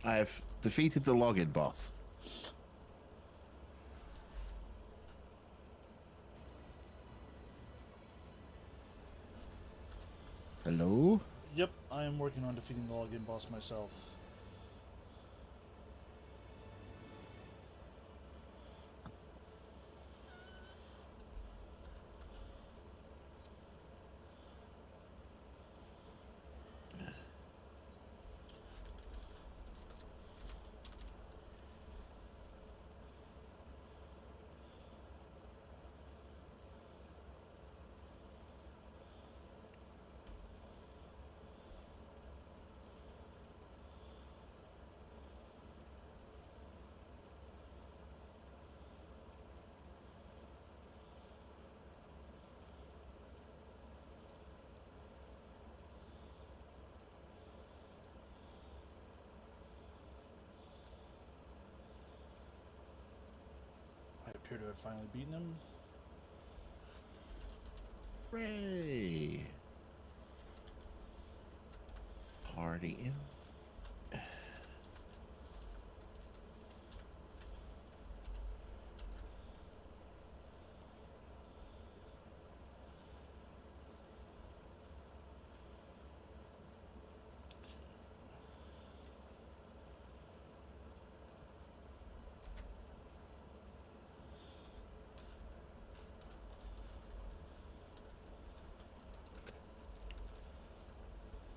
I have defeated the login boss. Hello? Yep, I am working on defeating the login boss myself. I appear to have finally beaten him. Hooray! Partying.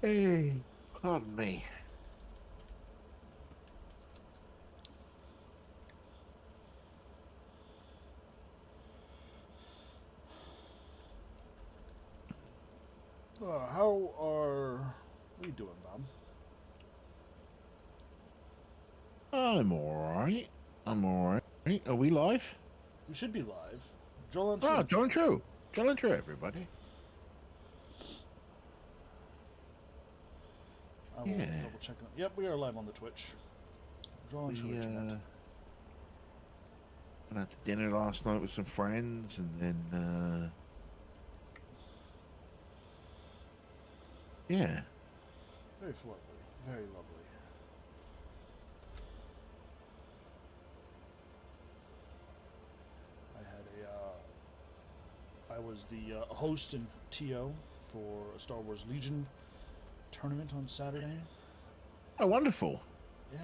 Hey, pardon me. How are we doing, Bob? I'm alright. I'm alright. Are we live? We should be live. Joel and Oh, True. John and True. John and True, everybody. I will Yeah. double check. Yep, we are live on the Twitch. Joel and True We Internet. went out to dinner last night with some friends and then yeah. Very lovely. Very lovely. I had I was the host and TO for a Star Wars Legion tournament on Saturday. Oh, wonderful. Yeah,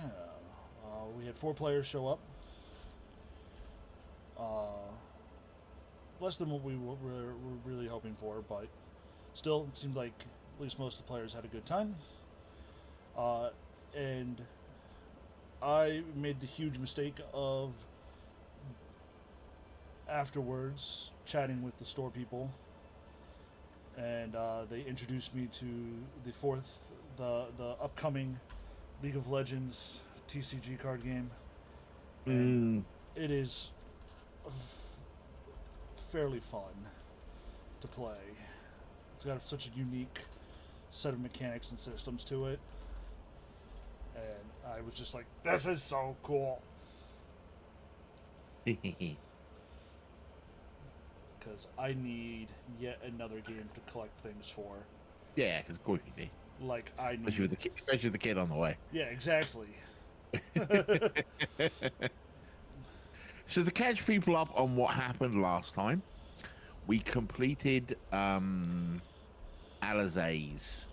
we had 4 players show up. Less than what we were really hoping for, but still, it seemed like at least most of the players had a good time. And I made the huge mistake of afterwards chatting with the store people, and they introduced me to the upcoming League of Legends TCG card game, and Mm, it is fairly fun to play. It's got such a unique set of mechanics and systems to it, and I was just like, "This is so cool!" Because I need yet another game to collect things for. yeah, because of course you do. Like I Especially with need, the kid, especially with the kid on the way. yeah, exactly. So to catch people up on what happened last time, we completed Alizé's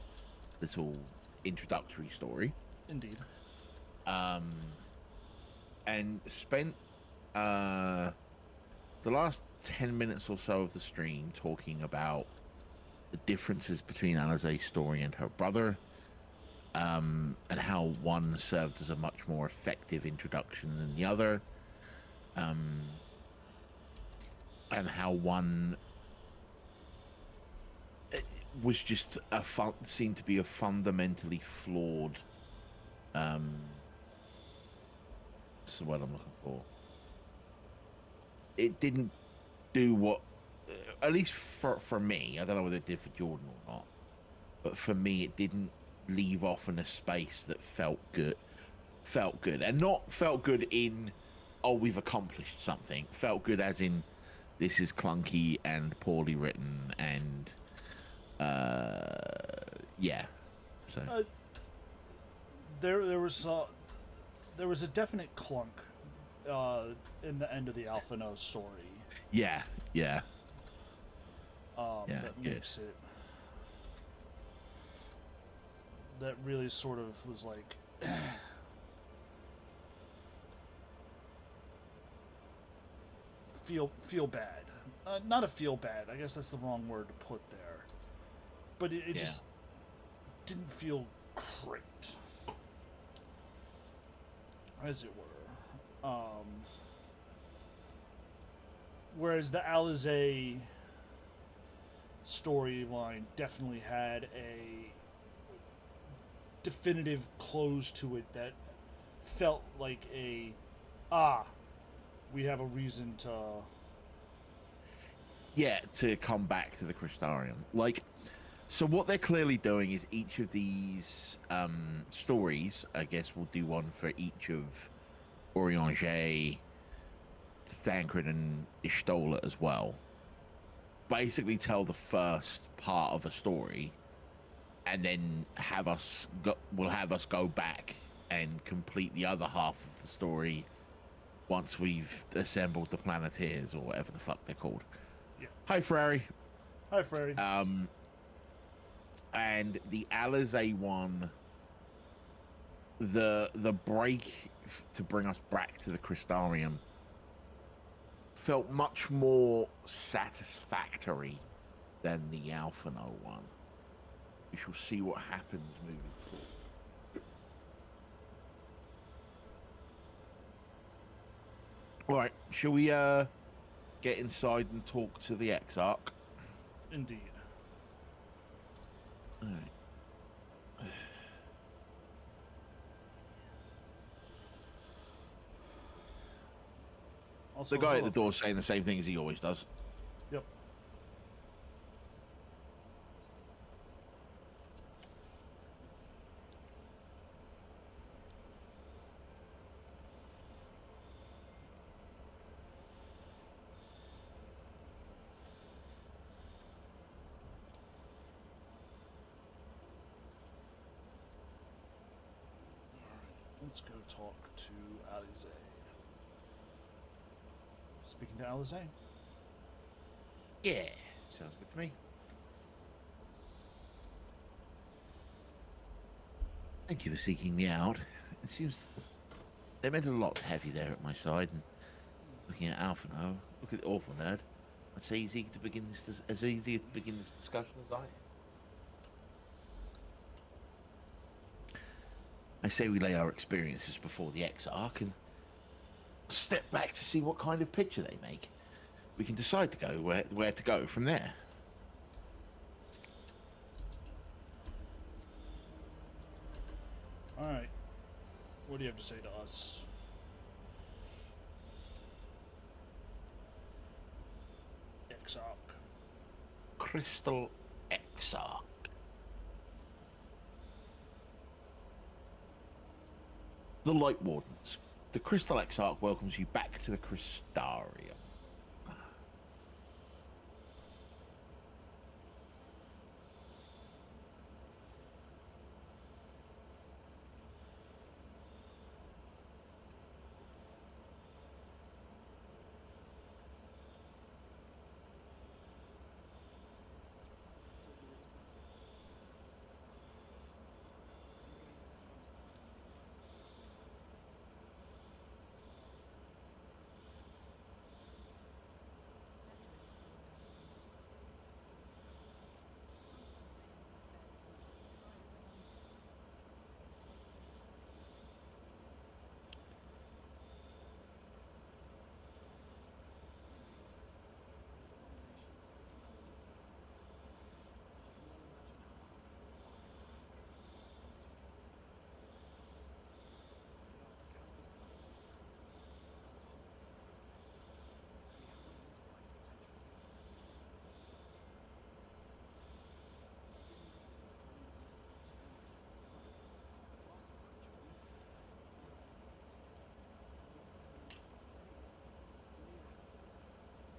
little introductory story. Indeed. Um and spent uh the last 10 minutes or so of the stream talking about the differences between Alizé's story and her brother, and how one served as a much more effective introduction than the other, um, and how one was just seemed to be a fundamentally flawed. This is what I'm looking for. It didn't do what, at least for me. I don't know whether it did for Jordan or not, but for me, it didn't leave off in a space that felt good. Felt good, and not felt good in, oh, we've accomplished something. Felt good as in, this is clunky and poorly written, and yeah. So Uh, there was there was a definite clunk in the end of the Alphino story. Yeah, yeah, yeah. That Good. makes it. That really sort of was like. feel bad. Not a feel bad. I guess that's the wrong word to put there. But it just didn't feel great, as it were. Whereas the Alizé storyline definitely had a definitive close to it that felt like we have a reason to. Yeah, to come back to the Crystarium. Like, so what they're clearly doing is each of these stories, I guess we'll do one for each of Orianger, Thancred, and Ishtola as well. Basically tell the first part of a story and then we'll have us go back and complete the other half of the story once we've assembled the Planeteers, or whatever the fuck they're called. Yeah. Hi, Ferrari. Hi, Ferrari. And the Alizé one, the break to bring us back to the Crystarium felt much more satisfactory than the Alphino one. We shall see what happens moving forward. All right, shall we get inside and talk to the Exarch? Indeed. All right. Also, The guy at the door saying the same thing as he always does. Yep. Let's go talk to Alizé. Speaking to Alizé. Yeah, sounds good to me. Thank you for seeking me out. It seems they meant a lot to have you there at my side. And looking at Alphino, look at the awful nerd. It's easy to begin as easy to begin this discussion as I am. I say we lay our experiences before the Exarch and step back to see what kind of picture they make. We can decide to go where to go from there. All right. What do you have to say to us? Exarch. Crystal Exarch. The Light Wardens. The Crystal Exarch welcomes you back to the Crystarium.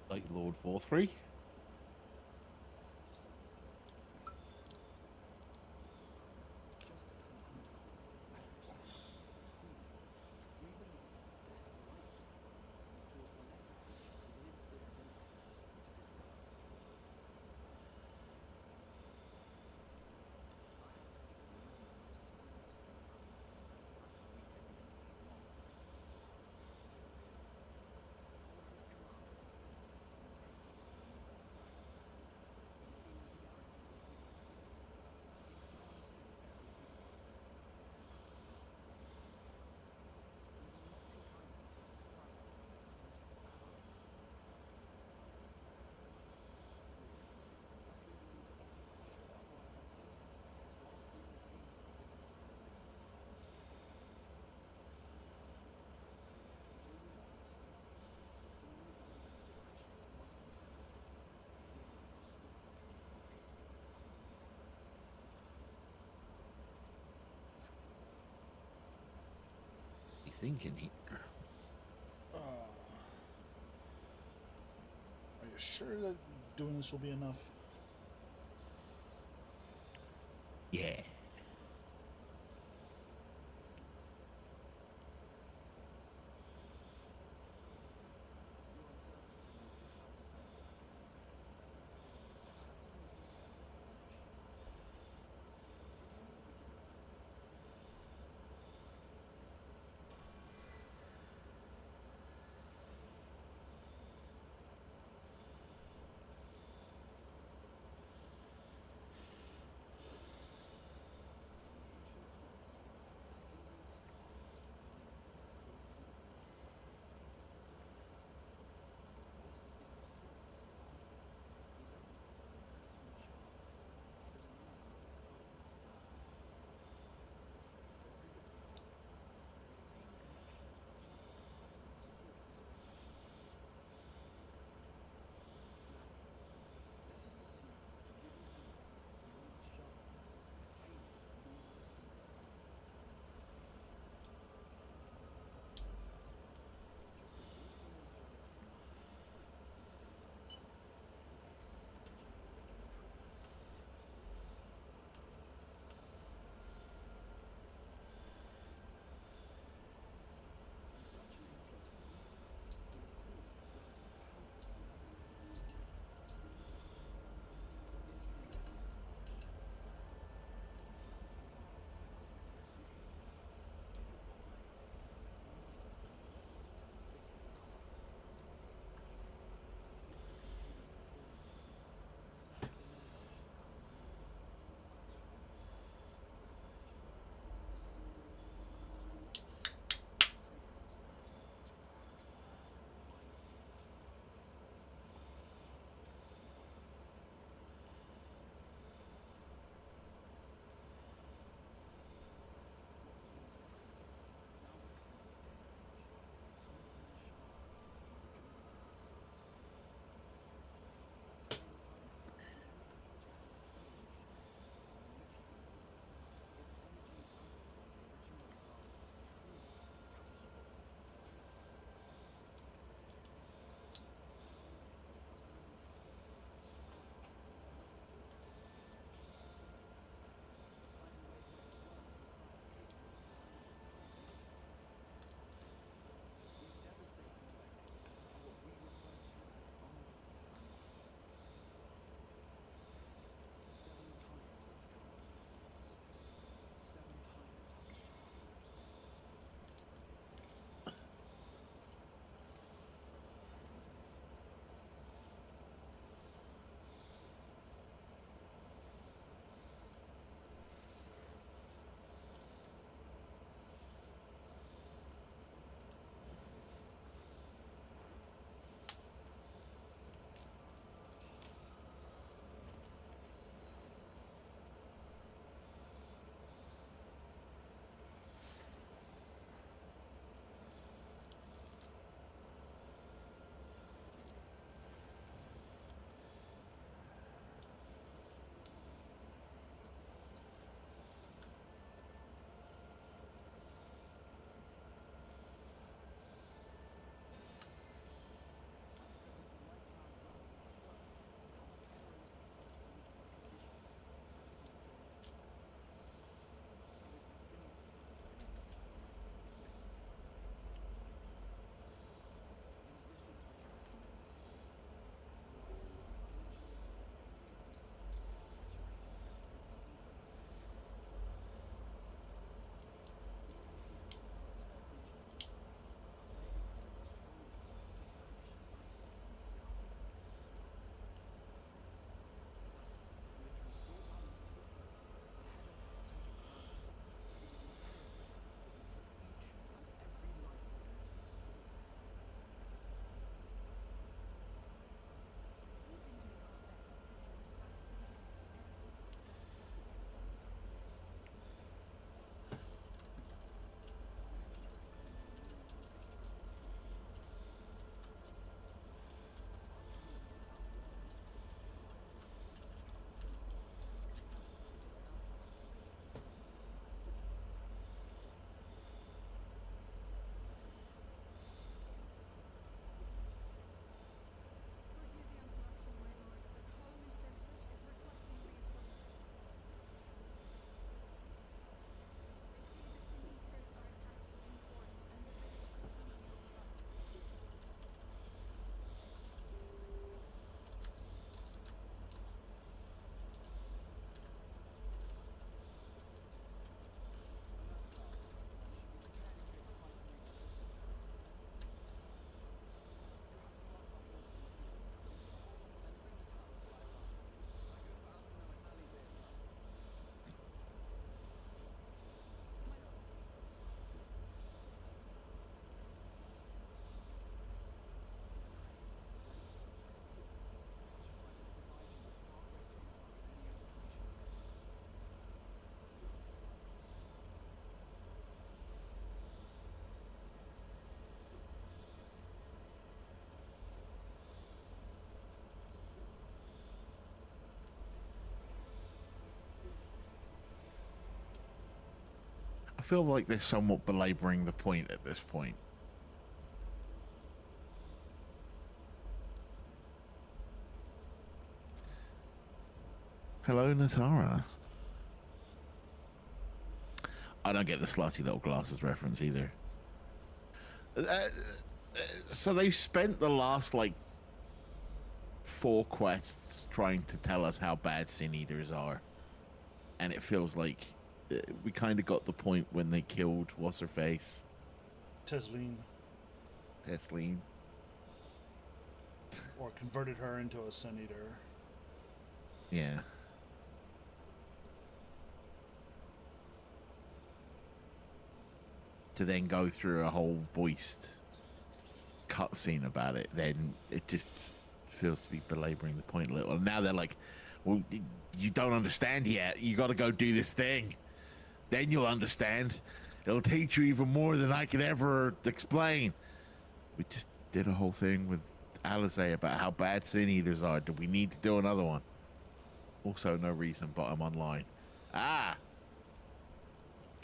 Like Lord 4-3. thinking here? Are you sure that doing this will be enough? Yeah. feel like they're somewhat belaboring the point at this point. Hello, Natara. I don't get the slutty little glasses reference either. So they've spent the last, like, 4 quests trying to tell us how bad Sin Eaters are. And it feels like we kind of got the point when they killed what's-her-face? Tesleen. Tesleen. Or converted her into a Sun Eater. Yeah. To then go through a whole voiced cutscene about it, then it just feels to be belaboring the point a little. And now they're like, well, you don't understand yet. You got to go do this thing. Then you'll understand. It'll teach you even more than I could ever explain. We just did a whole thing with Alizé about how bad Sin Eaters are. Do we need to do another one? Also, no reason, but I'm online. Ah!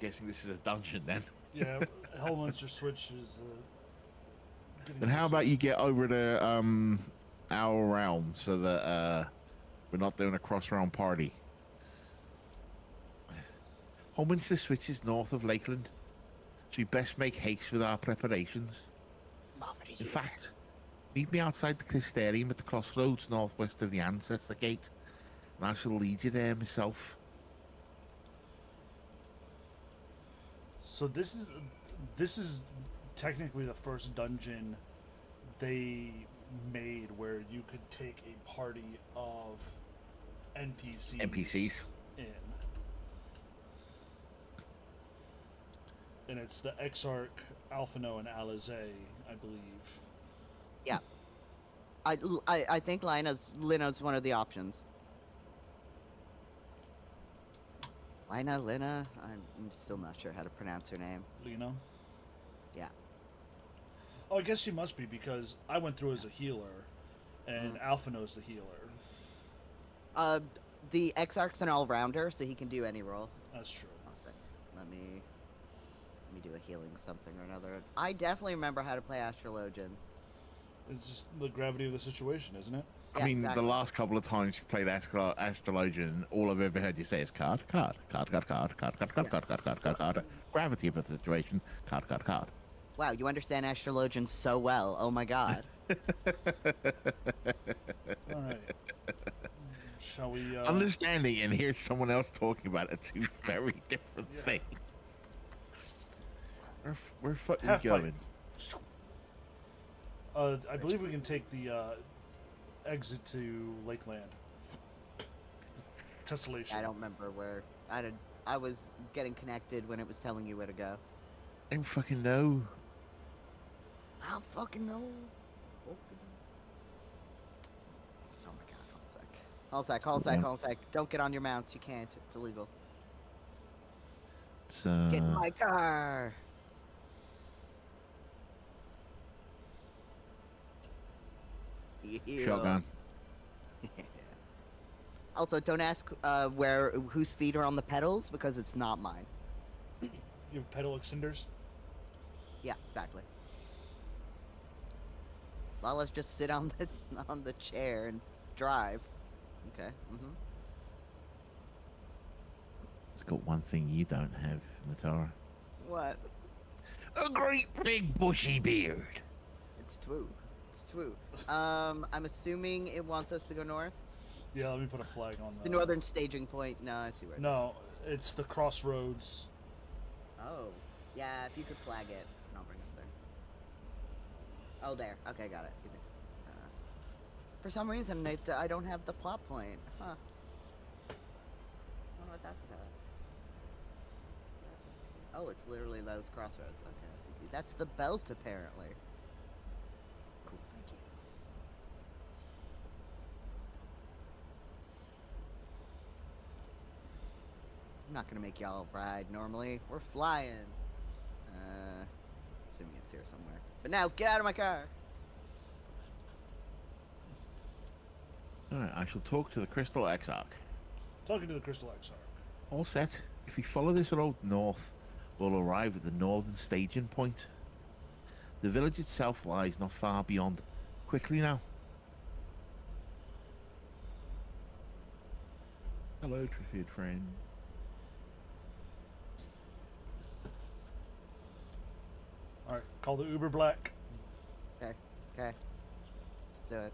Guessing this is a dungeon then. Yeah, Hellmonster Switch is. And how about you get over to our realm so that we're not doing a cross-realm party? Hellmonster Switch is north of Lakeland, so you best make haste with our preparations. In fact, meet me outside the Crystarium at the crossroads northwest of the Ancestor Gate, and I shall lead you there myself. So this is technically the first dungeon they made where you could take a party of NPCs in. And it's the Exarch, Alphino, and Alizé, I believe. Yeah. I think Lina's one of the options. Lina, I'm still not sure how to pronounce her name. Lena? Yeah. Oh, I guess she must be, because I went through as a healer, and Alphino's the healer. The Exarch's an all-rounder, so he can do any role. That's true. Let me do a healing something or another. I definitely remember how to play Astrologian. It's just the gravity of the situation, isn't it? Yeah, I mean, exactly. the last couple of times you played Astrologian, all I've ever heard you say is card. Gravity of the situation, card. Wow, you understand Astrologian so well. Oh my god. All right. Shall we... Understanding and hear someone else talking about it, two very different things. Where fuck are we going? I believe we can take the exit to Lakeland. Tessellation. I don't remember where. I was getting connected when it was telling you where to go. I don't fucking know. I don't fucking know. Oh my god, hold sec. Don't get on your mounts, you can't. It's illegal. It's, Get in my car. Yeah. shotgun. Also, don't ask whose feet are on the pedals, because it's not mine. You have pedal extenders? Yeah, exactly. Well, let's just sit on the chair and drive. Okay. It's got one thing you don't have, Natara. What? A great big bushy beard. It's true. I'm assuming it wants us to go north. Yeah, let me put a flag on The northern staging point. No, I see where. No, it's the crossroads. Oh, yeah. If you could flag it, and I'll bring us there. Oh, there. Okay, got it. Easy. For some reason, I don't have the plot point. Huh. I don't know what that's about. Oh, it's literally those crossroads. Okay, that's easy. That's the belt, apparently. Cool, thank you. I'm not gonna make y'all ride normally. We're flying. Assuming it's here somewhere. But now, get out of my car! Alright, I shall talk to the Crystal Exarch. Talking to the Crystal Exarch. All set. If we follow this road north, will arrive at the northern staging point. The village itself lies not far beyond. Quickly now. Hello, Triffid friend. All right, call the Uber Black. Okay. Okay. Let's do it.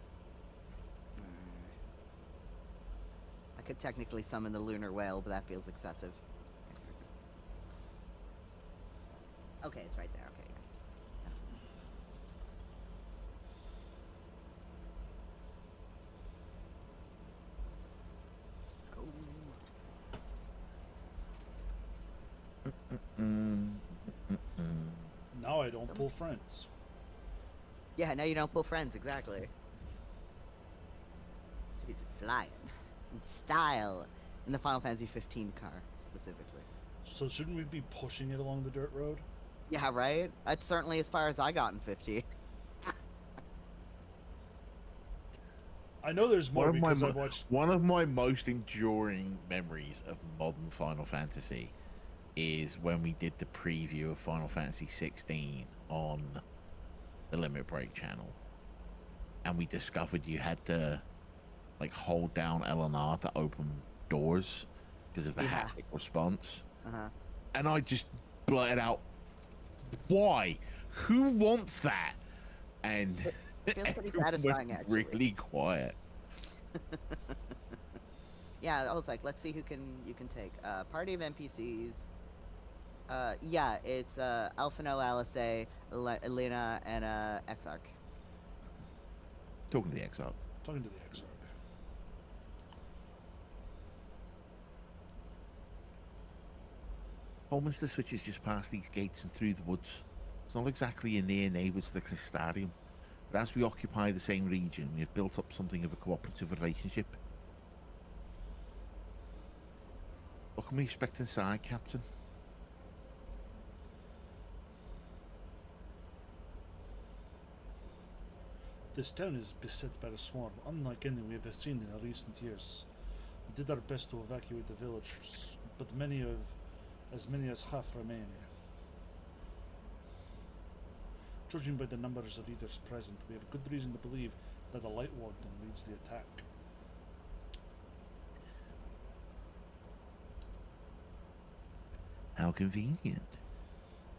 I could technically summon the lunar whale, but that feels excessive. Okay, it's right there. Okay. Now I don't Some- pull friends. Yeah, now you don't pull friends, exactly. He's flying in style in the Final Fantasy 15 car specifically. So shouldn't we be pushing it along the dirt road? Yeah, right. That's certainly as far as I got in 15. I know there's more because I've watched. One of my most enduring memories of modern Final Fantasy is when we did the preview of Final Fantasy 16 on the Limit Break channel, and we discovered you had to like hold down L and R to open doors because of the Yeah. haptic response. Uh-huh. And I just blurted out, "Why? Who wants that?" And It feels pretty everyone satisfying, went actually. really quiet. Yeah, I was like, let's see who you can take. Party of NPCs. Yeah, it's Alphino, Alice, Elena, and Exarch. Talking to the Exarch. Talking to the Exarch. Holminster switches just past these gates and through the woods. It's not exactly a near neighbour to the Crystarium, but as we occupy the same region, we have built up something of a cooperative relationship. What can we expect inside, Captain? This town is beset by a swarm, unlike any we have seen in recent years. We did our best to evacuate the villagers, but as many as half remain. Judging by the numbers of eaters present, we have good reason to believe that a Light Warden leads the attack. How convenient.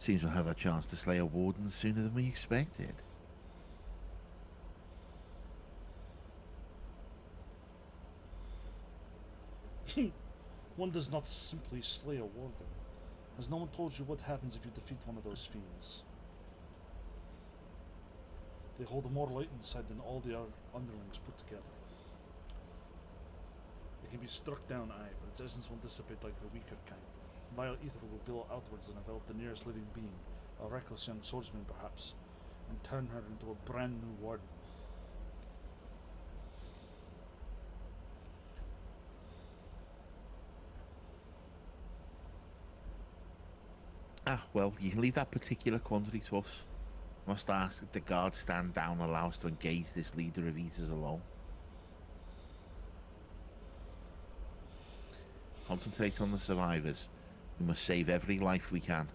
Seems we'll have a chance to slay a warden sooner than we expected. One does not simply slay a warden. Has no one told you what happens if you defeat one of those fiends? They hold more light inside than all the other underlings put together. It can be struck down, aye, but its essence won't dissipate like the weaker kind. Vile ether will billow outwards and envelop the nearest living being, a reckless young swordsman perhaps, and turn her into a brand new warden. Ah, well, you can leave that particular quantity to us. Must ask that the guards stand down and allow us to engage this leader of eaters alone. Concentrate on the survivors. We must save every life we can.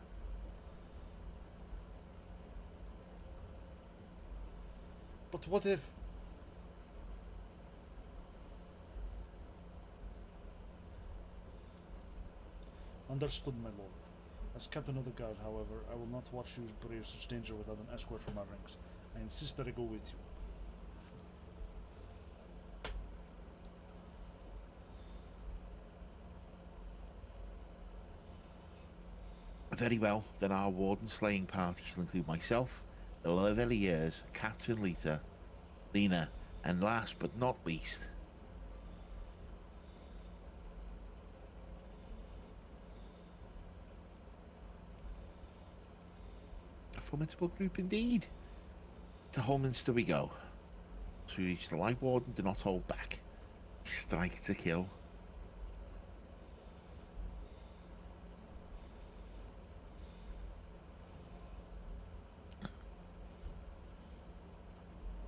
But what if... Understood, my lord. As captain of the guard, however, I will not watch you brave such danger without an escort from our ranks. I insist that I go with you. Very well, then our warden slaying party shall include myself, the Lavaliers, Captain Lena, and last but not least, a formidable group indeed. To Holminster we go. As we reach the Light Warden, do not hold back. Strike to kill.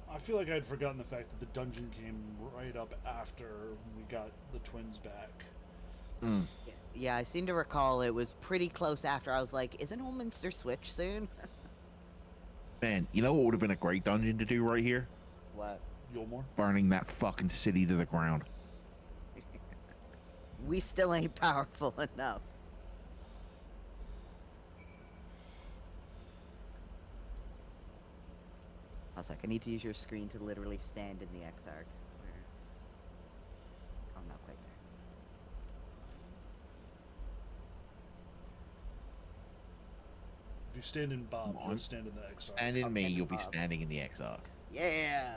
I feel like I'd forgotten the fact that the dungeon came right up after we got the twins back. Yeah, I seem to recall it was pretty close after. I was like, isn't Holminster Switch soon? Man, you know what would have been a great dungeon to do right here? What? Yulmore. Burning that fucking city to the ground. We still ain't powerful enough. I was like, I need to use your screen to literally stand in the X-Arc. Where... Oh, not quite there. If you stand in Bob, Come you'll on. stand in the X. Stand in me, standing you'll be up. standing in the X-Arc. Yeah!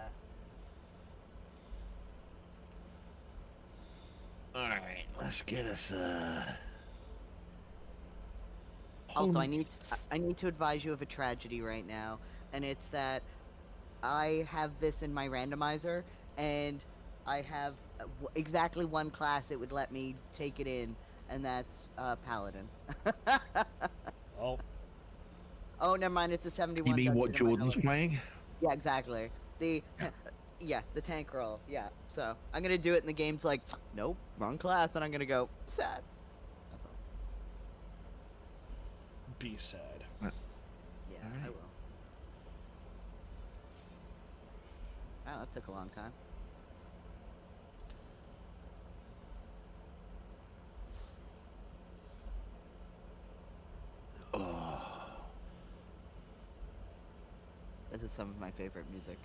Alright, let's get us, Also, I need to advise you of a tragedy right now, and it's that I have this in my randomizer, and I have exactly one class it would let me take it in, and that's Paladin. Oh, Oh, never mind. It's a 71. You mean dungeon what in my Jordan's element. playing? Yeah, exactly. The yeah, the tank roll. Yeah. So I'm gonna do it, and the game's like, nope, wrong class, and I'm gonna go sad. That's all. be sad. Yeah, I Alright. will. Wow, that took a long time. Oh, This is some of my favorite music.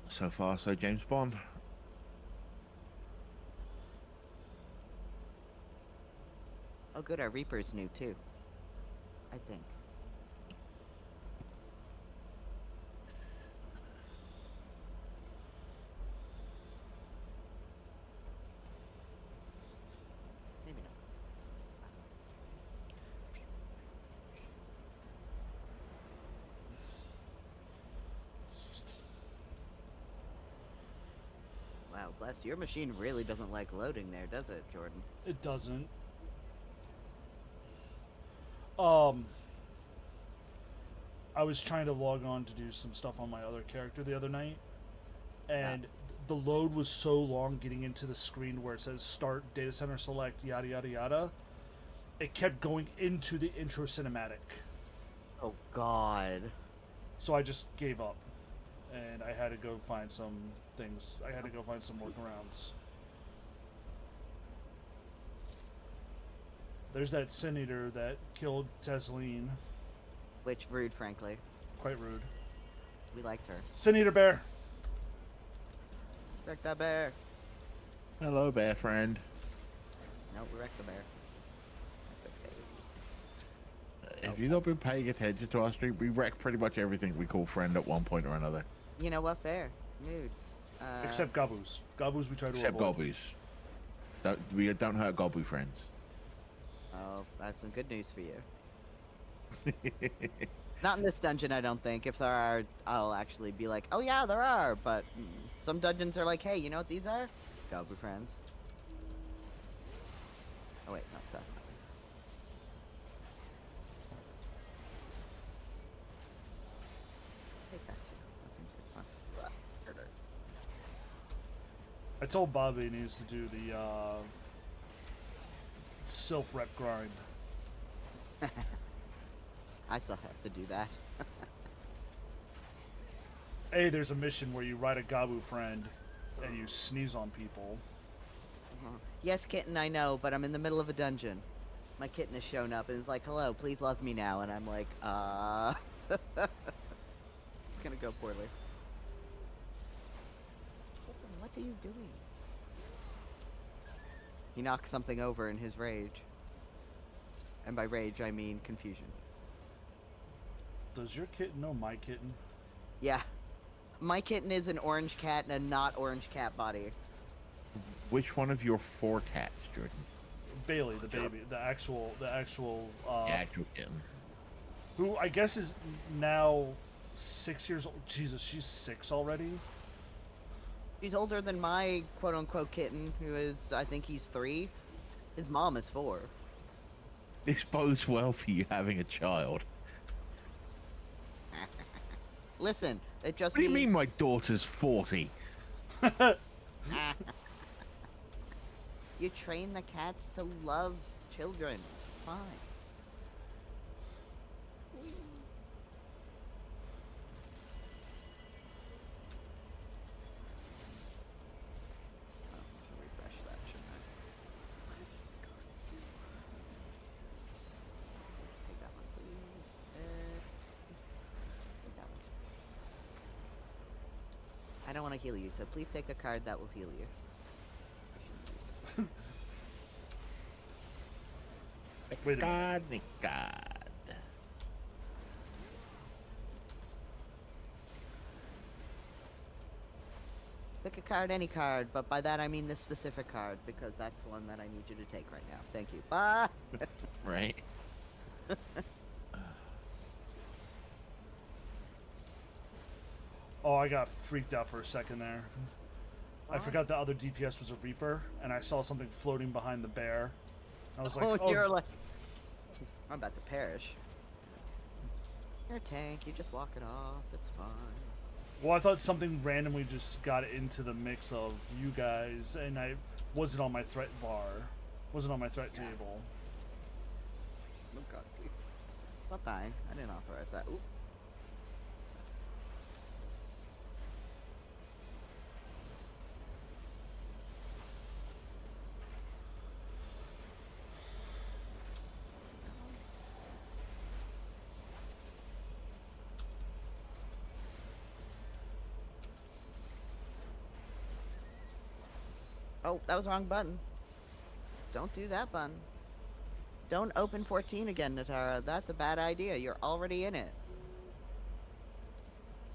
so far, so James Bond. Oh, good. Our Reaper's new too. I think. Maybe not. Wow, bless your machine really doesn't like loading there, does it, Jordan? It doesn't. I was trying to log on to do some stuff on my other character the other night, and the load was so long getting into the screen where it says start data center select yada yada yada. It kept going into the intro cinematic, Oh God. so I just gave up, and I had to go find some things. I had to go find some workarounds. There's that Sin Eater that killed Tesleen. Which rude, frankly. Quite rude. We liked her. Sin Eater bear. Wreck that bear. Hello, bear friend. No, we wrecked the bear. If you've not been paying attention to our stream, we wreck pretty much everything we call friend at one point or another. You know what? Fair. Mood. Except Gabus. Gabus we try to Except avoid. Gobus. We don't hurt Gobu friends. Oh, I have some good news for you. Not in this dungeon, I don't think. If there are, I'll actually be like, oh yeah, there are. But some dungeons are like, hey, you know what these are? Gobu friends. Oh wait, not so. Take that too. That seems good. Fun. I told Bobby he needs to do the self-rep grind. I still have to do that. Hey, there's a mission where you ride a Gabu friend and you sneeze on people. Yes, kitten, I know, but I'm in the middle of a dungeon. My kitten has shown up and is like, hello, please love me now. And I'm like, It's gonna go poorly. What are you doing? He knocks something over in his rage. And by rage, I mean confusion. Does your kitten know my kitten? Yeah. My kitten is an orange cat and a not orange cat body. Which one of your 4 cats, Jordan? Bailey, the baby, the actual, The actual kitten. who I guess is now 6 years old. Jesus, she's 6 already. He's older than my quote-unquote kitten, who is, I think he's 3. His mom is 4. This bodes well for you having a child. Listen, it just What do you means... mean my daughter's 40? You train the cats to love children. Fine. Oh, I should refresh that, shouldn't I? What do these cards do? Take that one, please. Take that one, too. I don't want to heal you, so please take a card that will heal you. I shouldn't use that. Wait a minute. God, my God. Pick a card, any card, but by that I mean this specific card, because that's the one that I need you to take right now. Thank you. Bye! Right. Oh, I got freaked out for a second there. I Why? forgot the other DPS was a Reaper, and I saw something floating behind the bear. I was like, Oh, oh, you're like... I'm about to perish. You're a tank, you just walk it off, it's fine. well, I thought something randomly just got into the mix of you guys, and I wasn't on my threat bar. Wasn't on my threat Yeah. table. Oh god, please. Stop dying. I didn't authorize that. Ooh. Oh, that was the wrong button. Don't do that button. Don't open 14 again, Natara. That's a bad idea. You're already in it.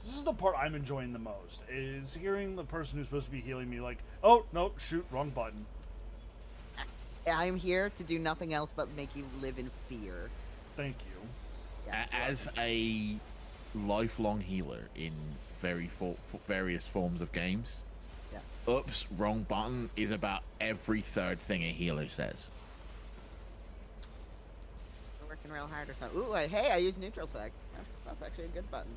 This is the part I'm enjoying the most, is hearing the person who's supposed to be healing me like, oh, no, shoot, wrong button. I'm here to do nothing else but make you live in fear. Thank you. Yeah, As a lifelong healer in various forms of games, yeah. oops, wrong button is about every third thing a healer says. We're working real hard or something. Ooh, hey, I used neutral sec. That's actually a good button.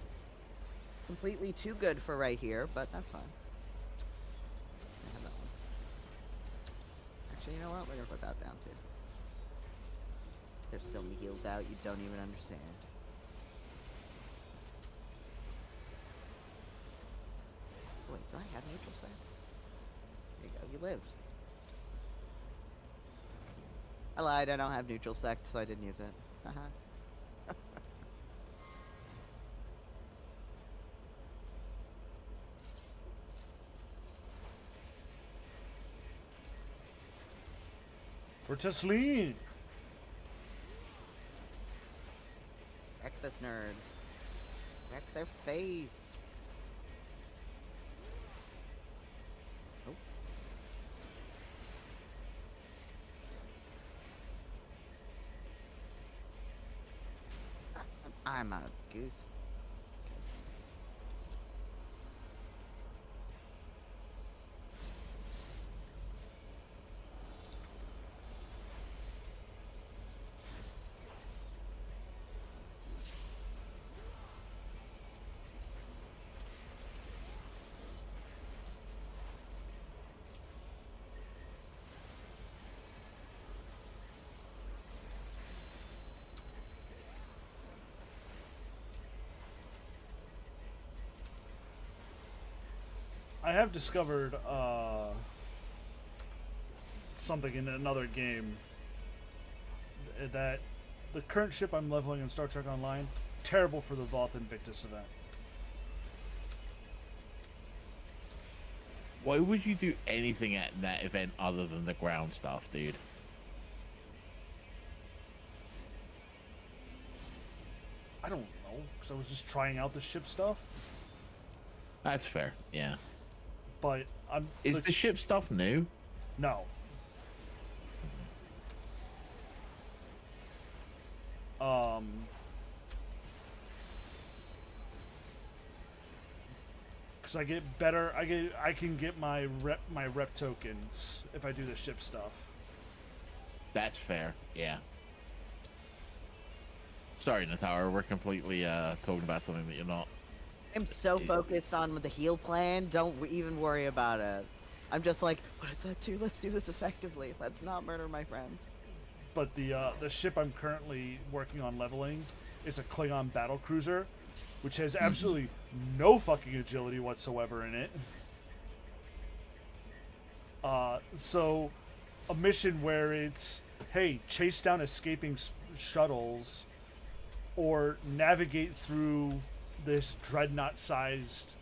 Completely too good for right here, but that's fine. I have that one. Actually, you know what? We're gonna put that down too. There's so many heals out, you don't even understand. Wait, do I have neutral sec? There you go, you lived. I lied, I don't have neutral sect, so I didn't use it. Haha. For Tesleen. Wreck this nerd. Wreck their face. Oh. I'm a goose. I have discovered something in another game that the current ship I'm leveling in Star Trek Online, terrible for the Vault Invictus event. Why would you do anything at that event other than the ground stuff, dude? I don't know, because I was just trying out the ship stuff. That's fair, yeah. But I'm Is the ship stuff new? no. Because I get better. I can get my rep tokens if I do the ship stuff. That's fair, yeah. Sorry, Natara, we're completely talking about something that you're not. I'm so focused on the heal plan, don't even worry about it. I'm just like, what does that do? Let's do this effectively. Let's not murder my friends. But the ship I'm currently working on leveling is a Klingon battle cruiser, which has absolutely no fucking agility whatsoever in it. So a mission where it's, hey, chase down escaping shuttles or navigate through this dreadnought-sized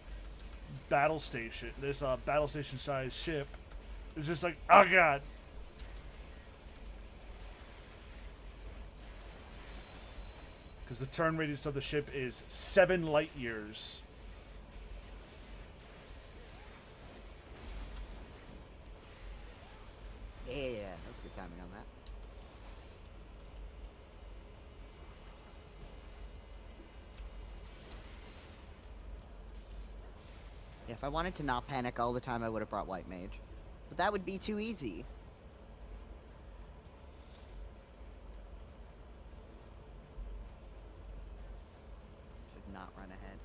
battle station, this battle station-sized ship, is just like, oh god. Because the turn radius of the ship is 7 light years. Yeah, that's good timing on that. Yeah, if I wanted to not panic all the time, I would have brought White Mage. But that would be too easy. Should not run ahead.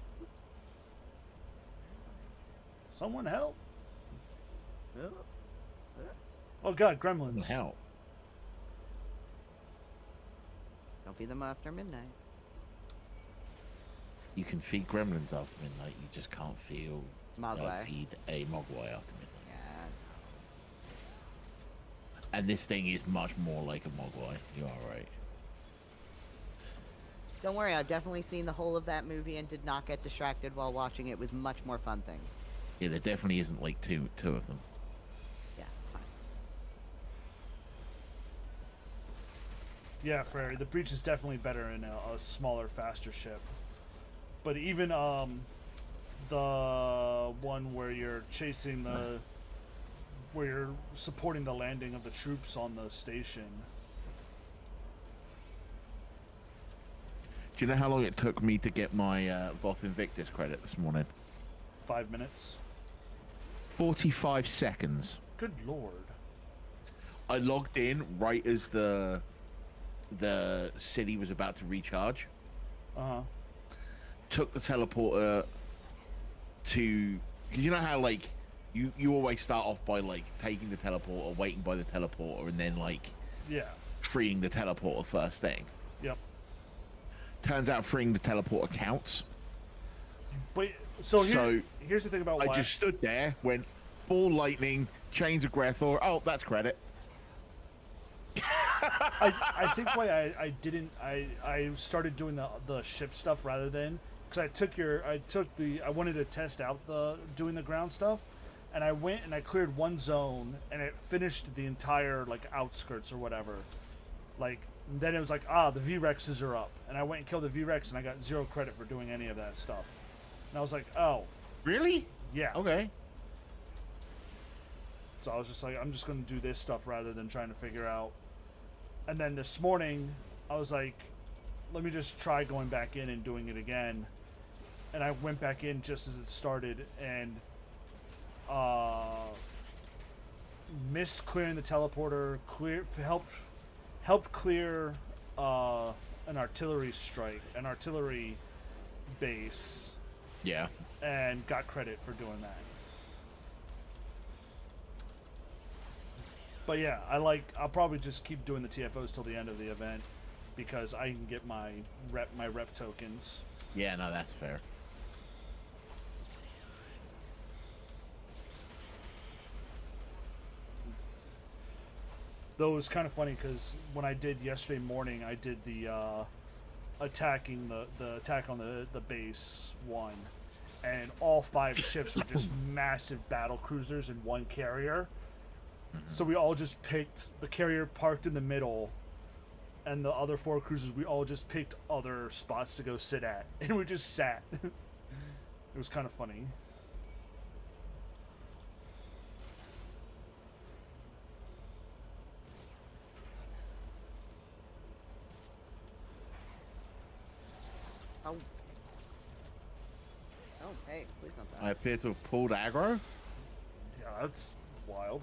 Someone help. Oh. Oh god, gremlins. Hell. Don't feed them after midnight. You can feed gremlins after midnight. You just can't Mogwai. feed a mogwai after midnight. Yeah. And this thing is much more like a mogwai. You are right. Don't worry, I've definitely seen the whole of that movie and did not get distracted while watching it with much more fun things. Yeah, there definitely isn't like two of them. Yeah, it's fine. Yeah, Frary, the Breach is definitely better in a smaller, faster ship. But even the one where you're chasing where you're supporting the landing of the troops on the station. Do you know how long it took me to get my Voth Invictus credit this morning? 5 minutes. 45 seconds. Good lord. I logged in right as the city was about to recharge. Uh-huh. Took the teleporter to... Because you know how, like, you always start off by, like, taking the teleporter, waiting by the teleporter, and then, like... Yeah. Freeing the teleporter first thing. Yep. Turns out freeing the teleporter counts. But here's the thing about why I just stood there, went full lightning, chains of Grethor. Oh, that's credit. I think why I started doing the ship stuff rather than because I wanted to test out doing the ground stuff, and I went and I cleared one zone and it finished the entire like outskirts or whatever, like. And then it was like, the V-Rexes are up. And I went and killed the V-Rex, and I got 0 credit for doing any of that stuff. And I was like, oh. Really? Yeah. Okay. So I was just like, I'm just going to do this stuff rather than trying to figure out. And then this morning, I was like, let me just try going back in and doing it again. And I went back in just as it started, and missed clearing the teleporter, helped clear an artillery base. Yeah. And got credit for doing that. But yeah, I'll probably just keep doing the TFOs till the end of the event because I can get my rep tokens. Yeah, no, that's fair. Though it was kind of funny because when I did yesterday morning, I did the attacking the attack on the base one, and all 5 ships were just massive battle cruisers and 1 carrier. So we all just picked the carrier parked in the middle, and the other 4 cruisers we all just picked other spots to go sit at, and we just sat. It was kind of funny. Oh, hey, please not that. I appear to have pulled aggro. Yeah, that's wild.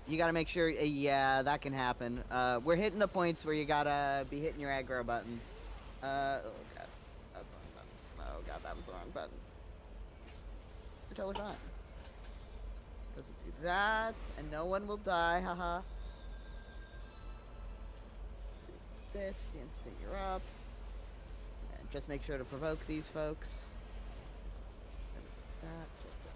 You gotta make sure, yeah, that can happen. We're hitting the points where you gotta be hitting your aggro buttons. Oh god, that's the wrong button. Oh god, that was the wrong button. You're totally fine. Because we do that, and no one will die, haha. This, the instant you're up. And just make sure to provoke these folks. That, just a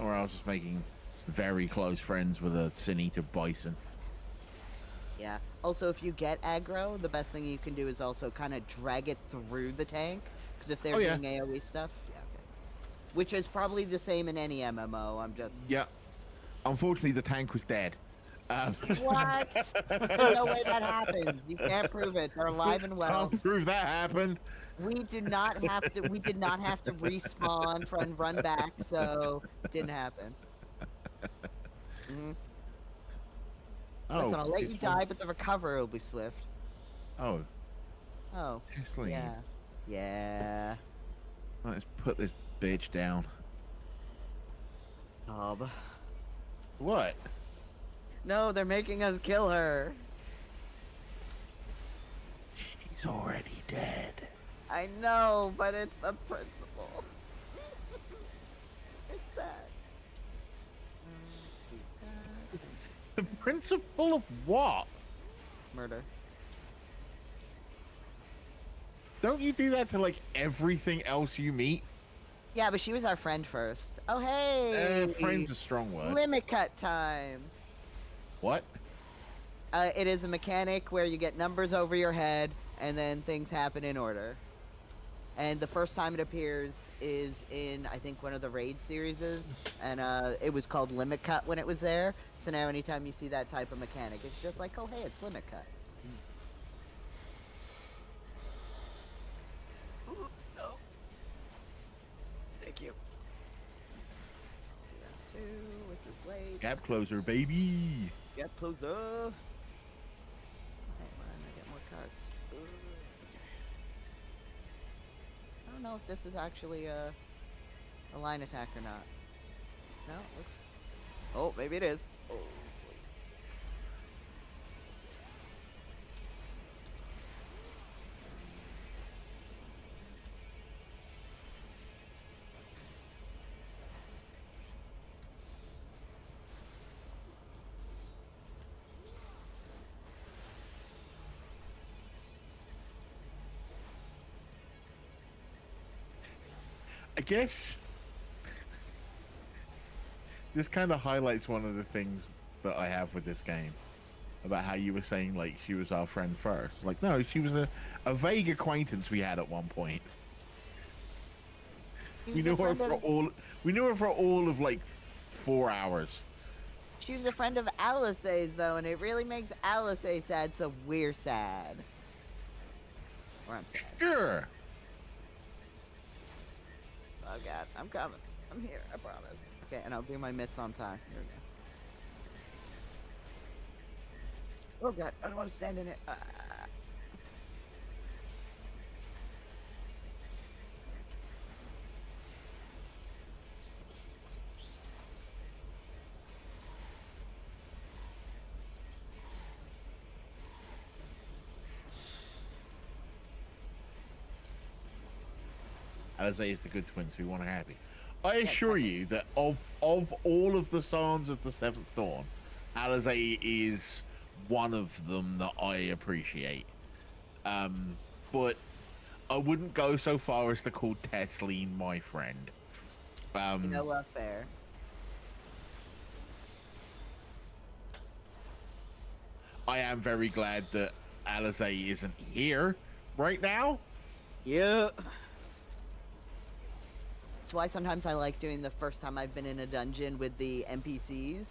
heal. Or I was just making very close friends with a Sin-Eater Bison. Yeah. Also, if you get aggro, the best thing you can do is also kind of drag it through the tank. Because if they're doing AoE stuff, yeah, okay. Which is probably the same in any MMO. I'm just. Yeah. Unfortunately, the tank was dead. What? There's no way that happened. You can't prove it. They're alive and well. Can't prove that happened. We did not have to. We did not have to respawn and run back, so it didn't happen. Mm-hmm. Oh, Listen, I'll let you die, but the recovery will be swift. Oh. Oh. Tesla. Yeah. Yeah. Let's put this bitch down. Bob. What? No, they're making us kill her. She's already dead. I know, but it's the principle. It's sad. The principle of what? Murder. Don't you do that to like everything else you meet? Yeah, but she was our friend first. Oh, hey! Friend's a strong word. Limit cut time. What? It is a mechanic where you get numbers over your head, and then things happen in order. And the first time it appears is in, I think, one of the raid series, and it was called Limit Cut when it was there. So now anytime you see that type of mechanic, it's just like, oh, hey, it's Limit Cut. Ooh, no. Thank you. Two, which is late. Gap closer, baby. Gap closer. Hey, man, I get more cards. I don't know if this is actually a line attack or not. No, it looks... Oh, maybe it is. Oh. I guess this kind of highlights one of the things that I have with this game about how you were saying like she was our friend first. Like, no, she was a vague acquaintance we had at one point. We knew her for all. We knew her for all of like 4 hours. She was a friend of Alice's though, and it really makes Alice sad, so we're sad. Or I'm sad. Sure. Oh god, I'm coming. I'm here, I promise. Okay, and I'll do my mitts on time. Here we go. Oh god, I don't want to stand in it. Alize is the good twins who want her happy. I assure you that of all of the Sons of the Seventh Dawn, Alize is one of them that I appreciate. But I wouldn't go so far as to call Tesleen my friend. You know what? Fair. I am very glad that Alize isn't here right now. Yeah. That's why sometimes I like doing the first time I've been in a dungeon with the NPCs.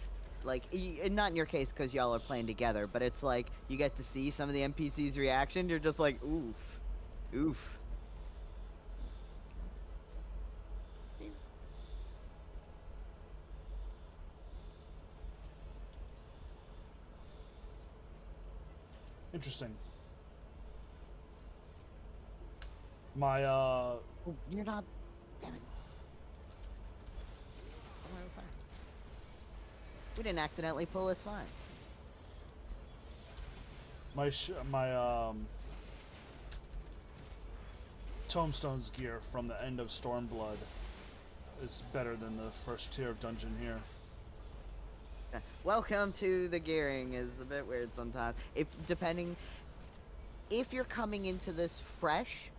Like, not in your case because y'all are playing together, but it's like you get to see some of the NPCs' reaction. You're just like, oof. Oof. Interesting. My Oh, you're not. Damn it. We didn't accidentally pull. It's fine. Tomestone's gear from the end of Stormblood is better than the first tier of dungeon here. Welcome to the gearing is a bit weird sometimes. If you're coming into this fresh,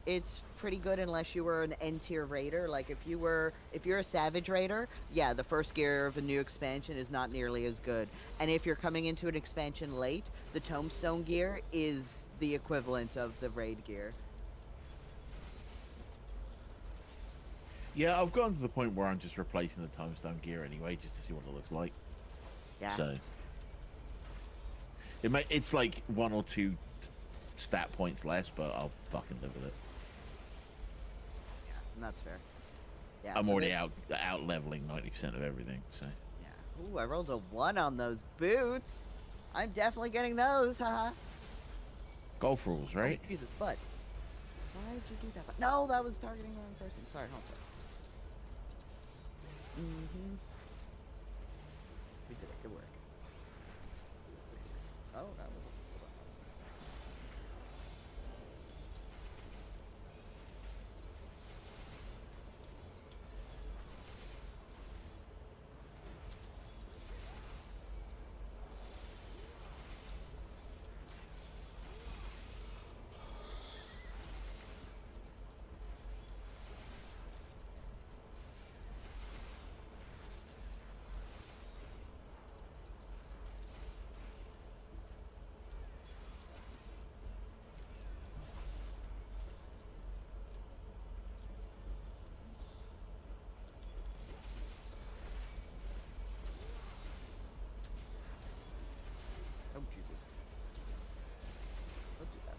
it's pretty good unless you were an N tier raider. Like if you're a savage raider, yeah, the first gear of a new expansion is not nearly as good. And if you're coming into an expansion late, the Tombstone gear is the equivalent of the raid gear. Yeah, I've gotten to the point where I'm just replacing the Tombstone gear anyway, just to see what it looks like. Yeah. So it's like 1 or 2 stat points less, but I'll fucking live with it. Yeah, that's fair. Yeah. I'm already out leveling 90% of everything, so. Yeah. Ooh, I rolled a 1 on those boots. I'm definitely getting those, haha. Golf rules, right? Oh, Jesus, but why did you do that? But no, that was targeting the wrong person. Sorry, hold on. We did it. Good work. Oh, that was. Oh, Jesus. Don't do that.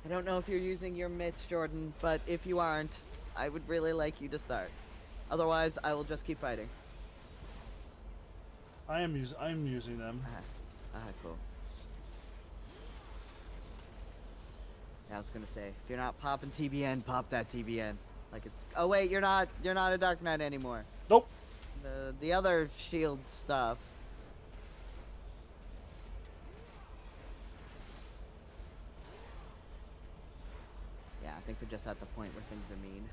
I don't know if you're using your mitts, Jordan, but if you aren't, I would really like you to start. Otherwise, I will just keep fighting. I'm using them. Cool. Yeah, I was gonna say, if you're not popping TBN, pop that TBN. Like it's. Oh wait, you're not a Dark Knight anymore. Nope. The other shield stuff. Yeah, I think we're just at the point where things are mean.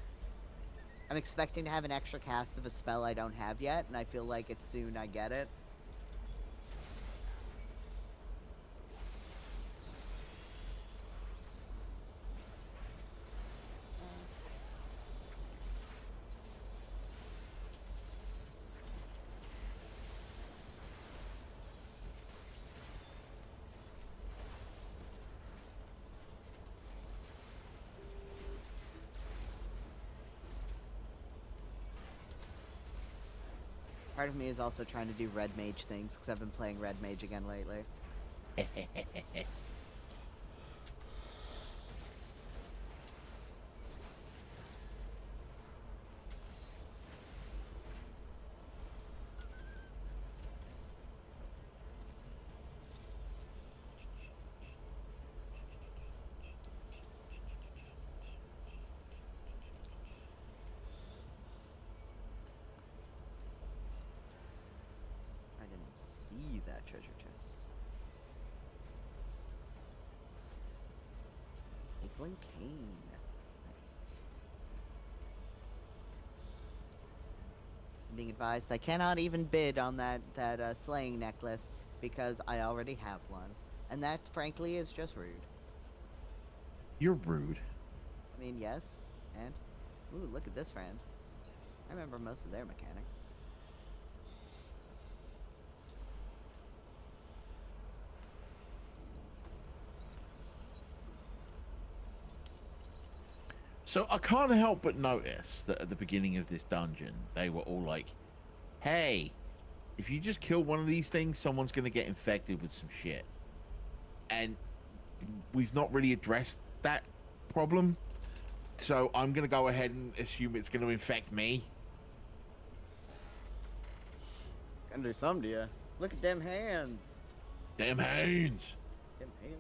I'm expecting to have an extra cast of a spell I don't have yet, and I feel like it's soon I get it. Part of me is also trying to do red mage things, because I've been playing red mage again lately. I didn't see that treasure chest. Iggling cane. Nice. I'm being advised I cannot even bid on that slaying necklace because I already have one. And that, frankly, is just rude. You're rude. I mean, yes, and... Ooh, look at this friend. I remember most of their mechanics. So I can't help but notice that at the beginning of this dungeon, they were all like, hey, if you just kill one of these things, someone's going to get infected with some shit. And we've not really addressed that problem. So I'm going to go ahead and assume it's going to infect me. Gonna do something to you. Look at them hands. Damn hands. Them hands.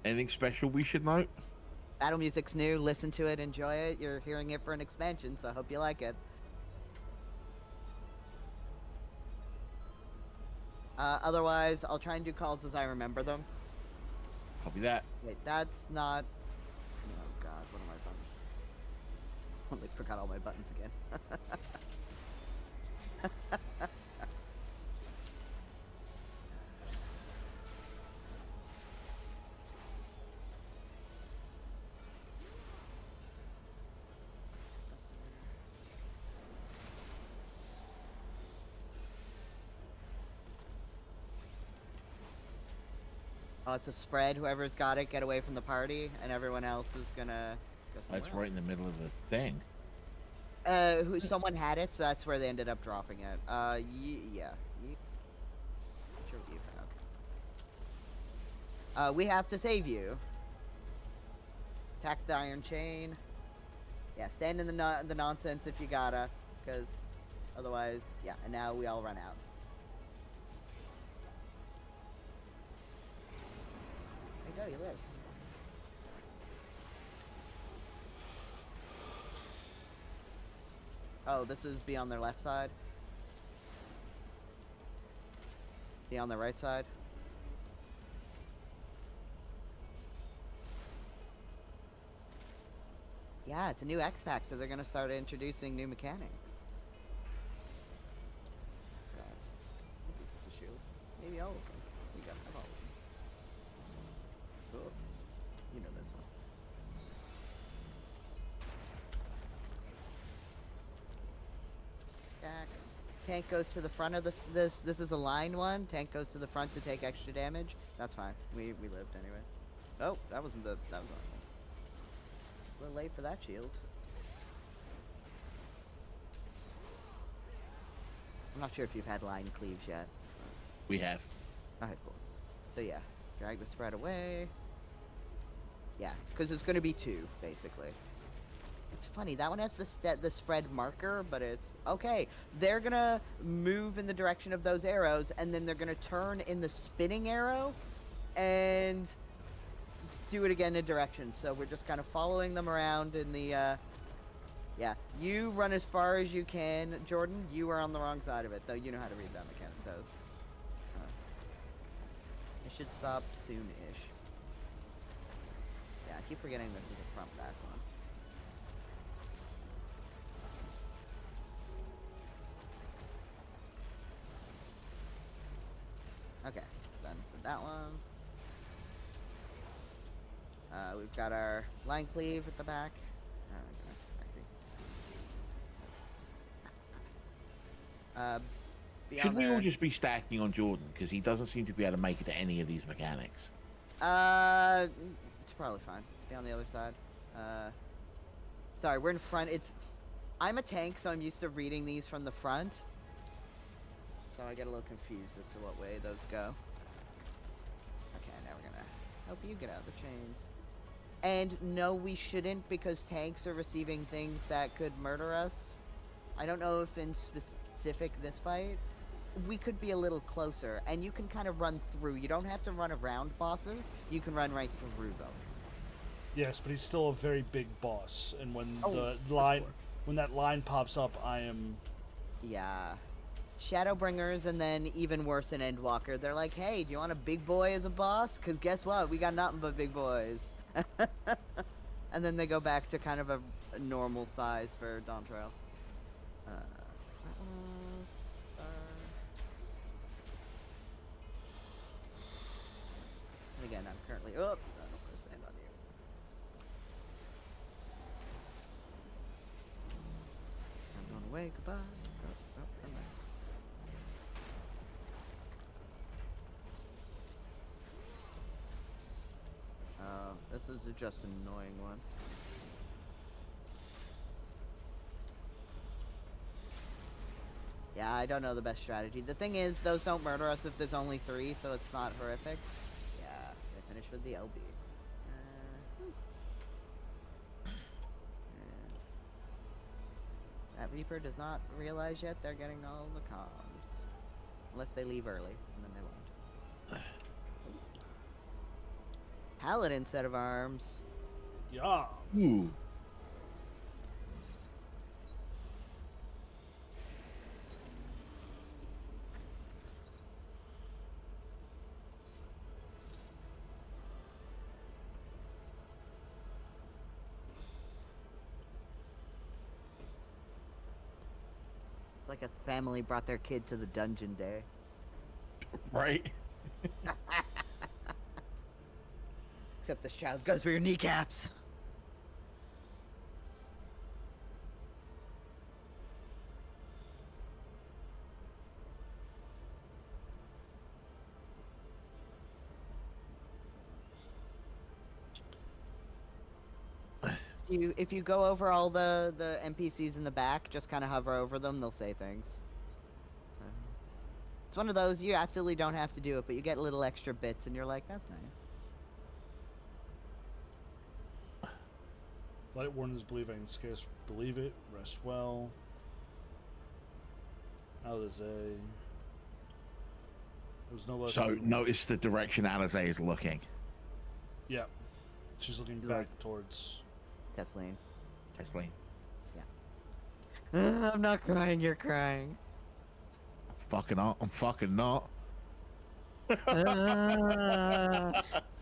Anything special we should note? Battle music's new. Listen to it, enjoy it. You're hearing it for an expansion, so I hope you like it. Otherwise, I'll try and do calls as I remember them. Copy that. Wait, that's not. Oh God, what am I buttons? I forgot all my buttons again. Oh, it's a spread. Whoever's got it, get away from the party, and everyone else is gonna go somewhere That's else. right in the middle of the thing. Someone had it, so that's where they ended up dropping it. Yeah. Sure what you have. We have to save you. Attack the iron chain. Yeah, stand in the nonsense if you gotta, because otherwise, yeah. And now we all run out. There you go, you live. Oh, this is be on their left side. Be on their right side. Yeah, it's a new X-Pack, so they're gonna start introducing new mechanics. God. Is this a shield? Maybe all of them. You got all of them. Cool. You know this one. Attack. Tank goes to the front of this is a line one. Tank goes to the front to take extra damage. That's fine. We lived anyways. Oh, that wasn't the that was on. A little late for that shield. I'm not sure if you've had line cleaves yet. We have. Alright, cool. So yeah, drag the spread away. Yeah, because it's going to be 2, basically. It's funny, that one has the spread marker, but it's... Okay, they're going to move in the direction of those arrows, and then they're going to turn in the spinning arrow, and do it again in direction. So we're just kind of following them around in the... Yeah, you run as far as you can. Jordan, you are on the wrong side of it, though. You know how to read that mechanic, those. It should stop soon-ish. Yeah, I keep forgetting this is a front-back one. Okay, done with that one. We've got our line cleave at the back. Should we all just be stacking on Jordan? Because he doesn't seem to be able to make it to any of these mechanics. It's probably fine. Be on the other side. Sorry, we're in front. I'm a tank, so I'm used to reading these from the front. So I get a little confused as to what way those go. Okay, now we're gonna help you get out of the chains. And no, we shouldn't, because tanks are receiving things that could murder us. I don't know if in specific this fight, we could be a little closer, and you can kind of run through. You don't have to run around bosses. You can run right through them. Yes, but he's still a very big boss, and when sure. when that line pops up, I am... Yeah. Shadowbringers, and then even worse in Endwalker. They're like, hey, do you want a big boy as a boss? Because guess what? We got nothing but big boys. And then they go back to kind of a normal size for Dawntrail. And again, I'm currently... Oh, I don't want to stand on you. I'm going away. Goodbye. Oh, come back. This is just an annoying one. Yeah, I don't know the best strategy. The thing is, those don't murder us if there's only 3, so it's not horrific. Yeah, they finish with the LB. That Reaper does not realize yet they're getting all the comms. Unless they leave early, and then they won't. Paladin set of arms. Yeah. Ooh. like a family brought their kid to the dungeon day. Right? Except this child goes for your kneecaps. If you go over all the NPCs in the back, just kind of hover over them, they'll say things. So, it's one of those you absolutely don't have to do it, but you get little extra bits, and you're like, that's nice. Light warnings believing scarce believe it. Rest well. Alize. There's no less. So notice the direction Alize is looking. Yeah, she's looking She's back like- towards. Tesleen. Tesleen. I'm not crying, you're crying. Fucking not. I'm fucking not.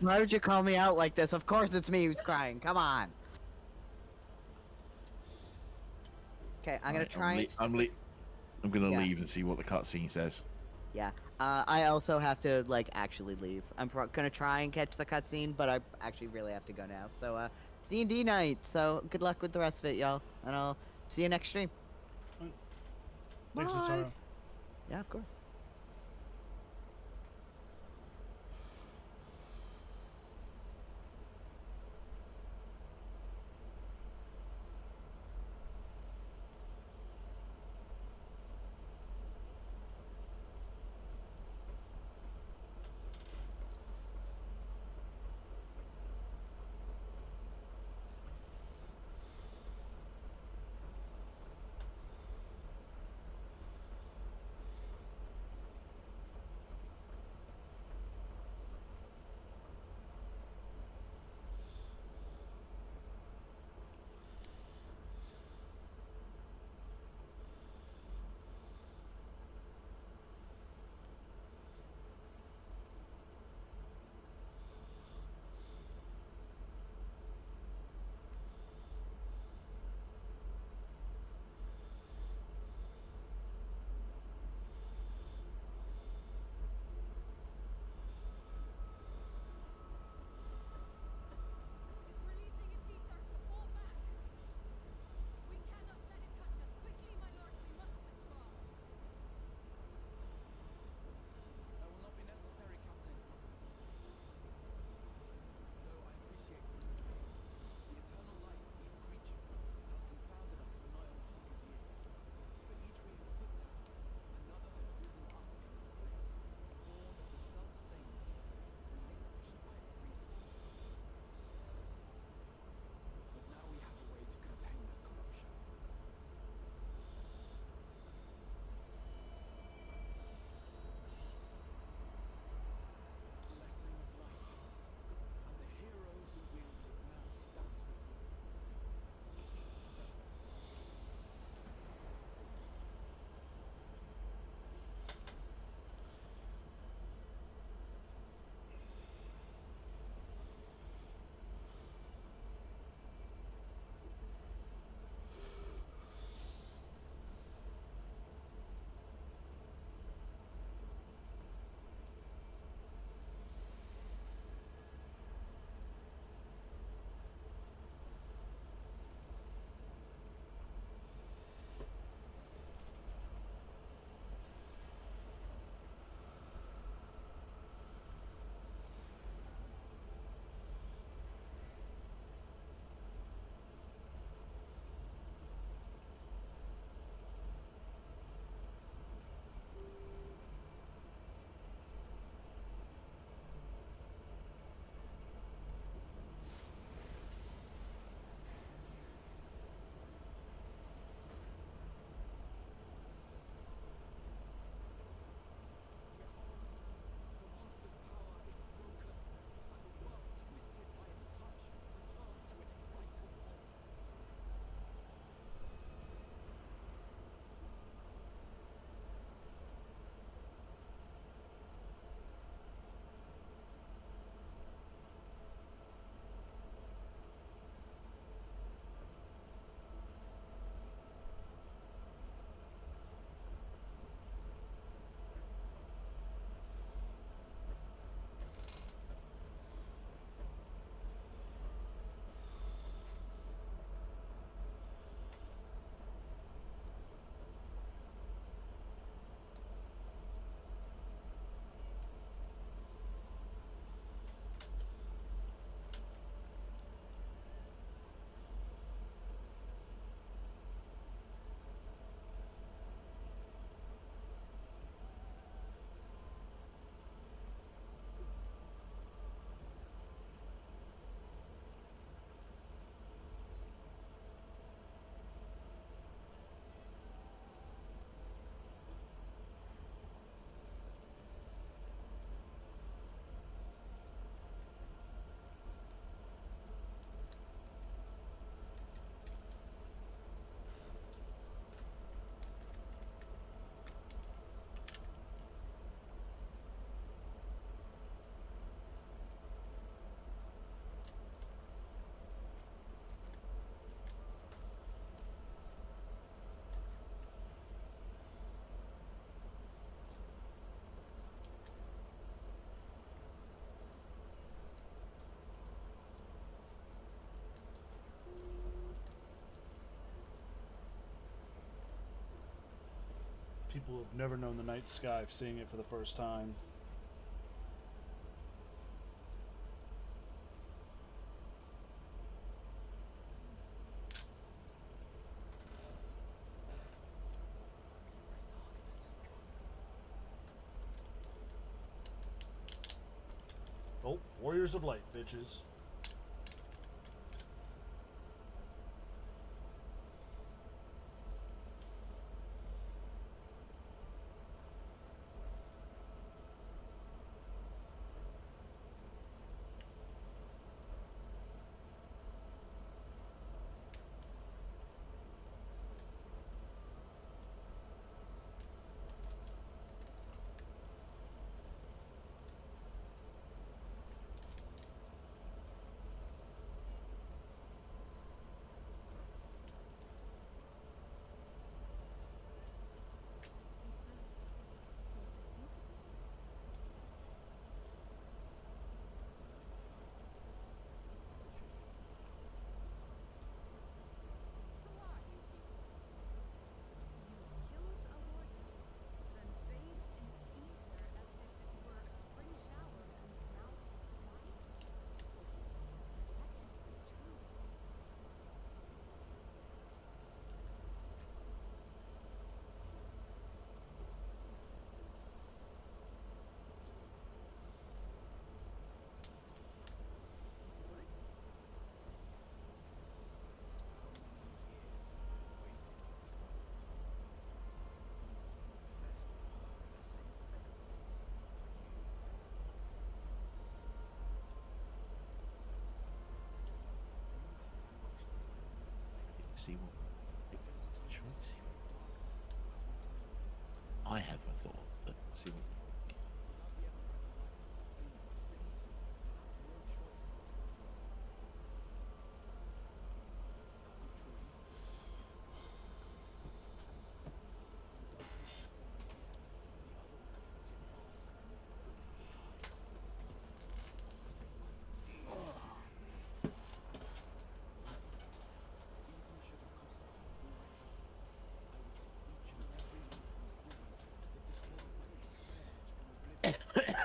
Why would you call me out like this? Of course it's me who's crying. Come on. Okay, I'm gonna Right, try and... I'm gonna Yeah. leave and see what the cutscene says. Yeah. I also have to, like, actually leave. I'm gonna try and catch the cutscene, but I actually really have to go now. So, it's D&D night, so good luck with the rest of it, y'all. And I'll see you next stream. Thanks, Bye. Natara. Yeah, of course. people who've never known the night sky seeing it for the first time. Oh, Warriors of Light, bitches. See what choice I have a thought, but see what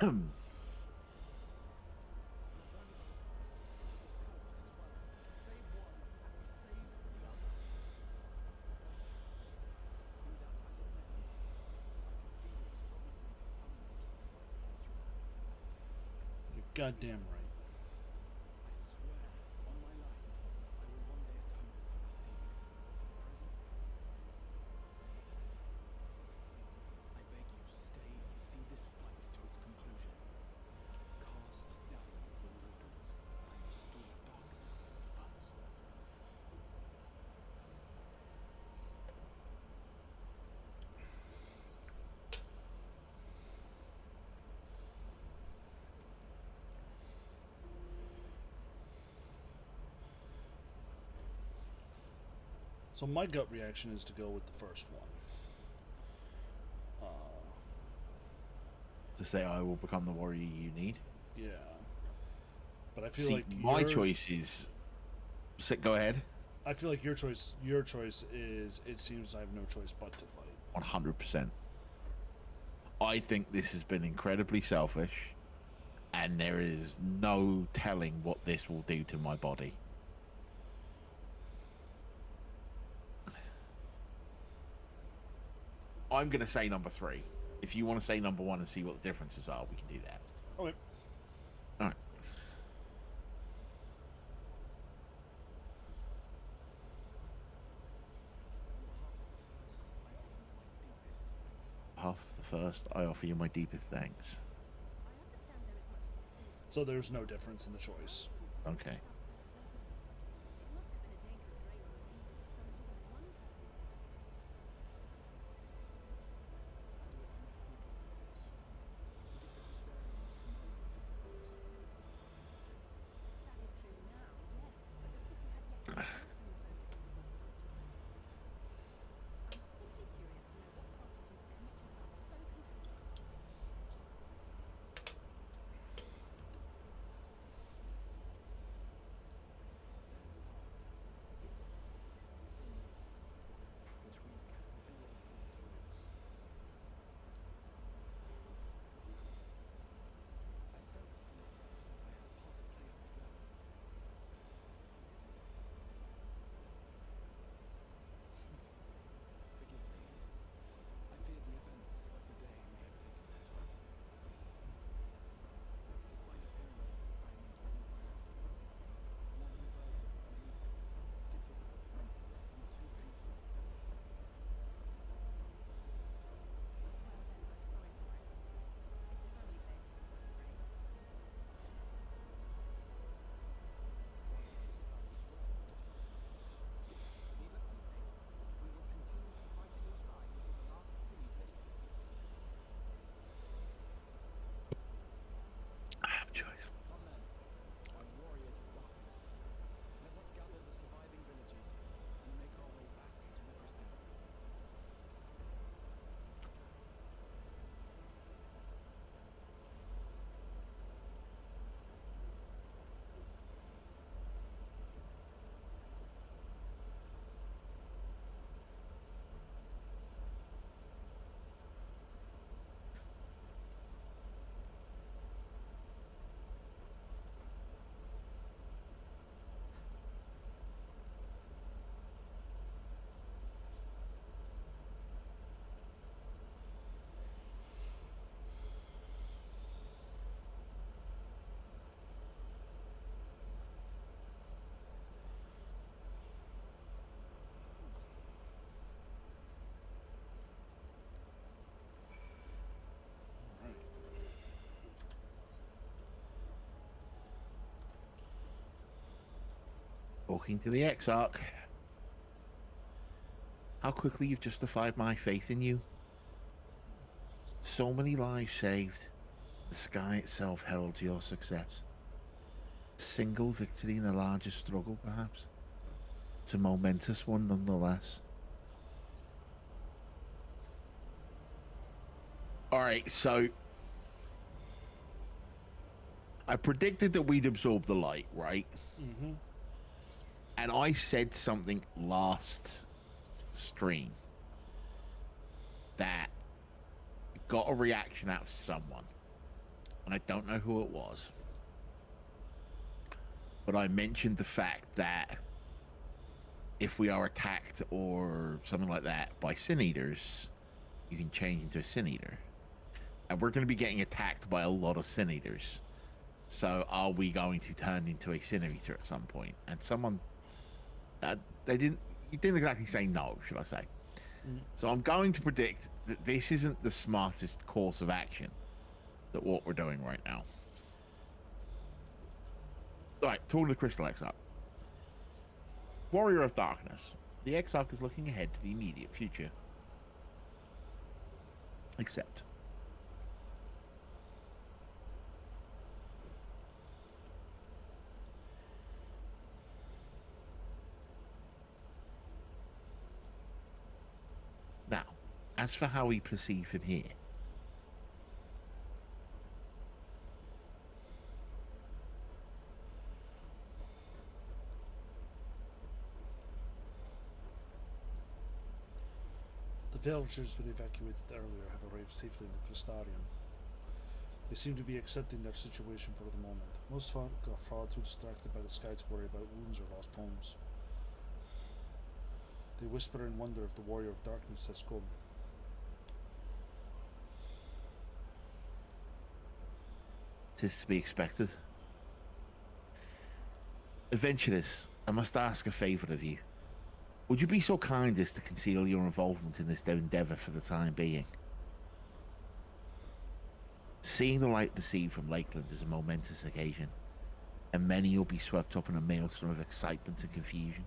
You're goddamn right. So my gut reaction is to go with the first one. to say I will become the warrior you need. Yeah. But I feel See, like my choice is. Go ahead. I feel like your choice is it seems I have no choice but to fight. 100%. I think this has been incredibly selfish, and there is no telling what this will do to my body. I'm going to say number 3. If you want to say number 1 and see what the differences are, we can do that. Okay. All right. Half of the first, I offer you my deepest thanks. So there's no difference in the choice. Okay. Talking to the Exarch. How quickly you've justified my faith in you. So many lives saved. The sky itself heralds your success. A single victory in a larger struggle, perhaps. It's a momentous one nonetheless. Alright, so I predicted that we'd absorb the light, right? Mm-hmm. And I said something last stream that got a reaction out of someone. And I don't know who it was. But I mentioned the fact that if we are attacked or something like that by Sin Eaters, you can change into a Sin Eater. And we're going to be getting attacked by a lot of Sin Eaters. So are we going to turn into a Sin Eater at some point? And someone, you didn't exactly say no, should I say. So I'm going to predict that this isn't the smartest course of action, that what we're doing right now. Alright, talking to the Crystal Exarch. Warrior of Darkness. The Exarch is looking ahead to the immediate future. Except now, as for how we perceive him here, The villagers we evacuated earlier have arrived safely in the Crystarium. They seem to be accepting their situation for the moment. Most folk are far too distracted by the sky to worry about wounds or lost homes. They whisper in wonder if the Warrior of Darkness has come. "'Tis to be expected. Adventurers, I must ask a favour of you. Would you be so kind as to conceal your involvement in this endeavour for the time being? Seeing the light of the sea from Lakeland is a momentous occasion, and many will be swept up in a maelstrom of excitement and confusion.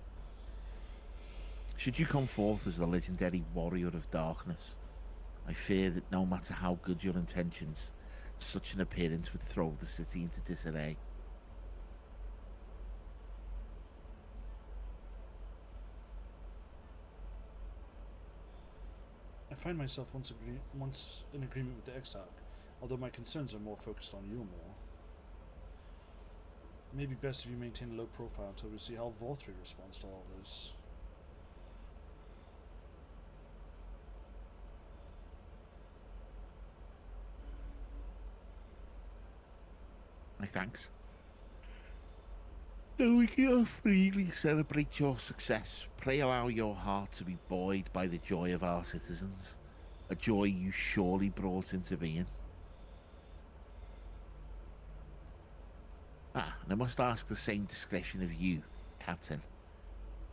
Should you come forth as the legendary Warrior of Darkness, I fear that no matter how good your intentions, such an appearance would throw the city into disarray. I find myself once in agreement with the Exarch, although my concerns are more focused on Yulmore. It may be best if you maintain a low profile until we see how Vortri responds to all this. My thanks. So we can freely celebrate your success. Pray allow your heart to be buoyed by the joy of our citizens, a joy you surely brought into being. And I must ask the same discretion of you, Captain.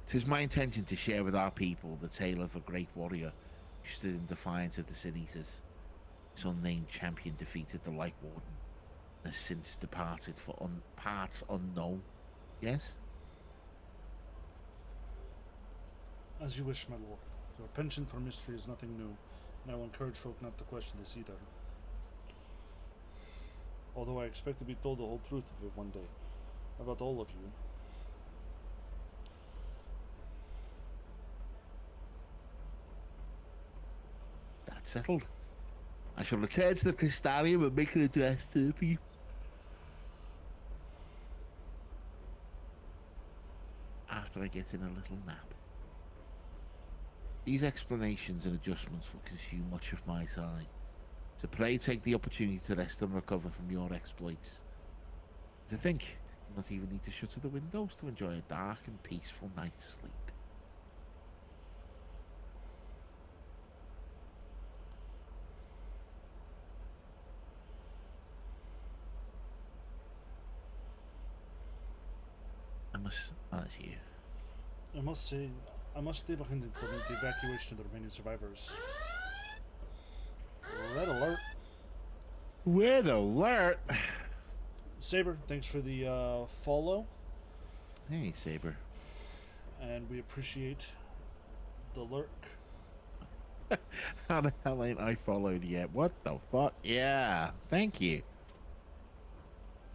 'Tis my intention to share with our people the tale of a great warrior who stood in defiance of the Sin Eaters. His unnamed champion defeated the Light Warden and has since departed for parts unknown. Yes? As you wish, my lord. Your penchant for mystery is nothing new, and I will encourage folk not to question this either. Although I expect to be told the whole truth of it one day, about all of you. That's settled. I shall return to the Crystarium and make an address to the people. After I get in a little nap. These explanations and adjustments will consume much of my time, so pray take the opportunity to rest and recover from your exploits. To think, you not even need to shutter the windows to enjoy a dark and peaceful night's sleep. That's you. I must say, I must stay behind and coordinate the evacuation of the remaining survivors. Red alert! Red alert! Saber, thanks for the follow. Hey, Saber. and we appreciate the lurk. How the hell ain't I followed yet? What the fuck? Yeah, thank you.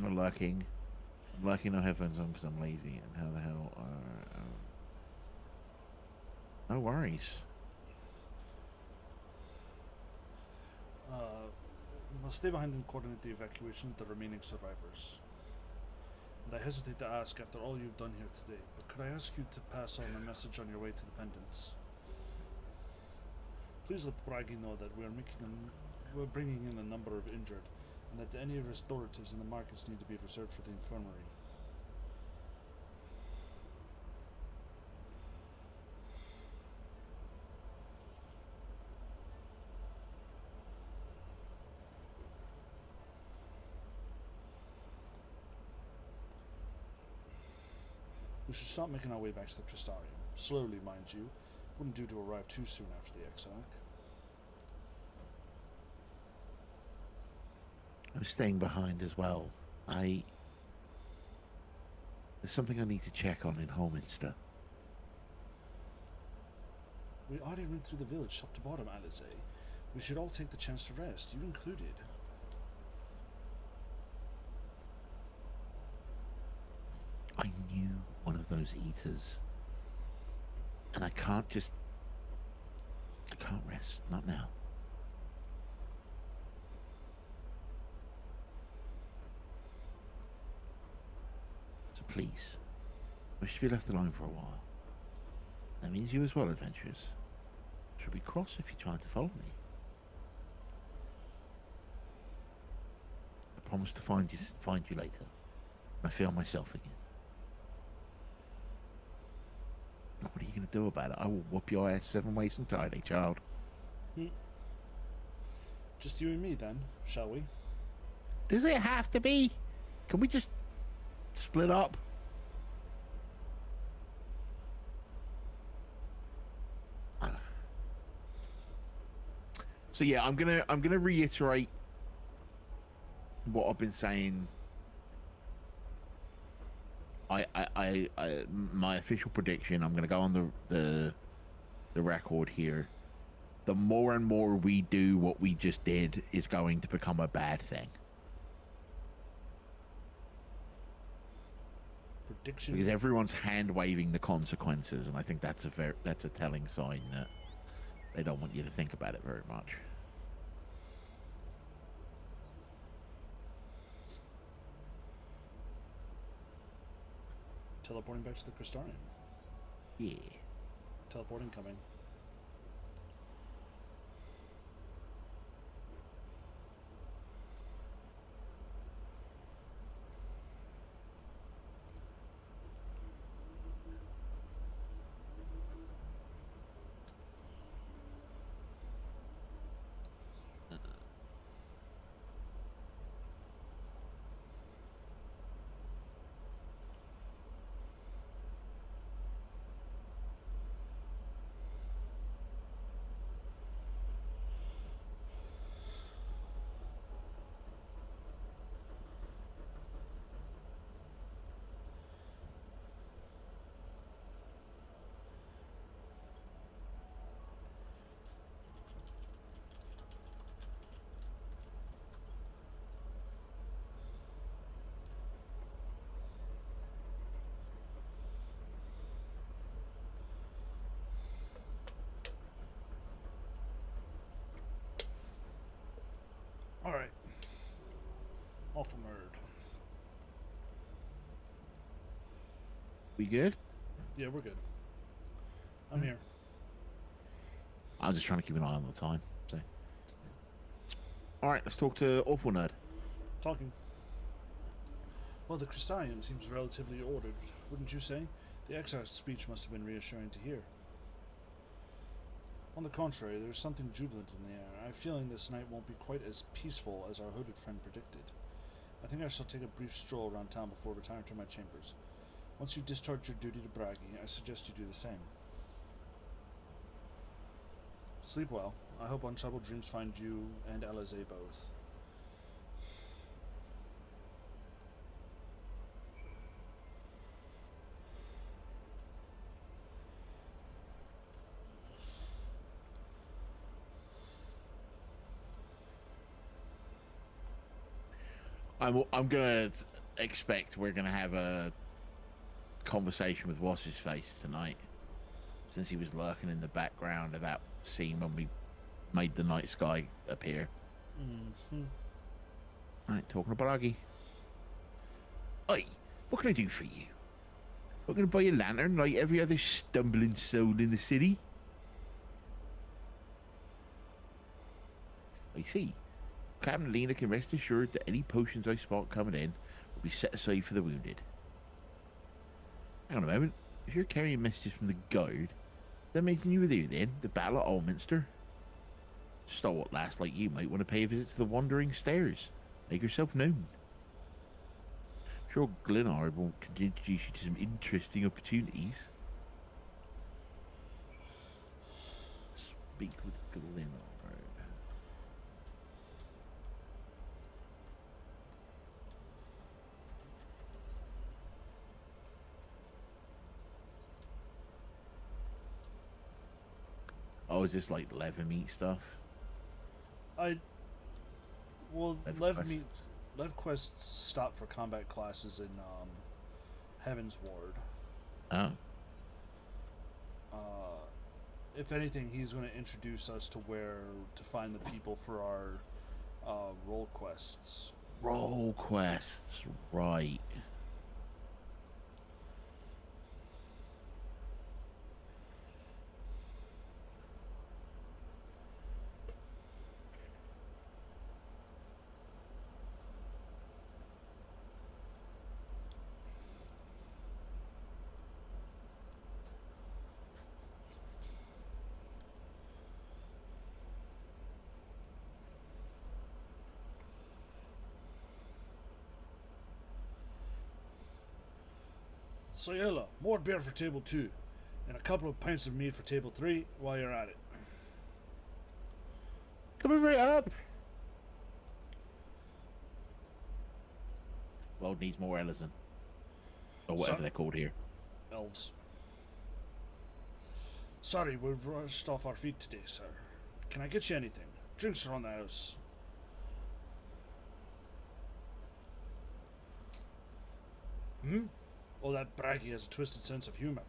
I'm lurking. I'm lurking, no headphones on because I'm lazy. And how the hell? No worries. Must stay behind and coordinate the evacuation of the remaining survivors. And I hesitate to ask after all you've done here today, but could I ask you to pass on a message on your way to the Pendants? Please let Bragi know that we're bringing in a number of injured, and that any restoratives in the markets need to be reserved for the infirmary. We should start making our way back to the Crystarium. Slowly, mind you. Wouldn't do to arrive too soon after the exarch. I'm staying behind as well. There's something I need to check on in Holminster. We already went through the village top to bottom, Alize. We should all take the chance to rest, you included. I knew one of those eaters. And I can't rest. Not now. So please, I wish to be left alone for a while. That means you as well, adventurers. Should be cross if you tried to follow me. I promise to find you later. I feel myself again. What are you going to do about it? I will whoop your ass 7 ways from Friday, child. Just you and me, then, shall we? Does it have to be? Can we just split up? So yeah, I'm gonna reiterate what I've been saying. My official prediction. I'm gonna go on the record here. The more and more we do what we just did is going to become a bad thing. Prediction. Because everyone's hand waving the consequences, and I think that's a telling sign that they don't want you to think about it very much. Teleporting back to the Crystarium. Yeah. Teleporting coming. Alright. Awful nerd. We good? Yeah, we're good. I'm here. I'm just trying to keep an eye on the time. So, all right, let's talk to Awful Nerd. Talking. Well, the Crystarium seems relatively ordered, wouldn't you say? The exarch's speech must have been reassuring to hear. On the contrary, there is something jubilant in the air. I have a feeling this night won't be quite as peaceful as our hooded friend predicted. I think I shall take a brief stroll around town before retiring to my chambers. Once you discharge your duty to Bragi, I suggest you do the same. Sleep well. I hope untroubled dreams find you and Alize both. I'm gonna expect we're gonna have a conversation with what's his face tonight, since he was lurking in the background of that scene when we made the night sky appear. Mm-hmm. Right, talking about Aggie. Oi, what can I do for you? I'm gonna buy a lantern like every other stumbling soul in the city. I see. Captain Lena can rest assured that any potions I spot coming in will be set aside for the wounded. Hang on a moment. If you're carrying messages from the guard, that making you were there then? The Battle of Allminster? Stalwart lass like you might want to pay a visit to the Wandering Stairs. Make yourself known. Sure, Glenard will introduce you to some interesting opportunities. Speak with Glenard. Oh, is this like leather meat stuff? Well, Lev Lev quests stop for combat classes in Heaven's Ward. Oh. If anything, he's going to introduce us to where to find the people for our role quests. Role quests, right. Sayela, more beer for table 2, and a couple of pints of mead for table 3 while you're at it. Coming right up. World needs more Ellison. Or whatever they're called here. Elves. Sorry, we've rushed off our feet today, sir. Can I get you anything? Drinks are on the house. Hmm? Oh, that braggy has a twisted sense of humor.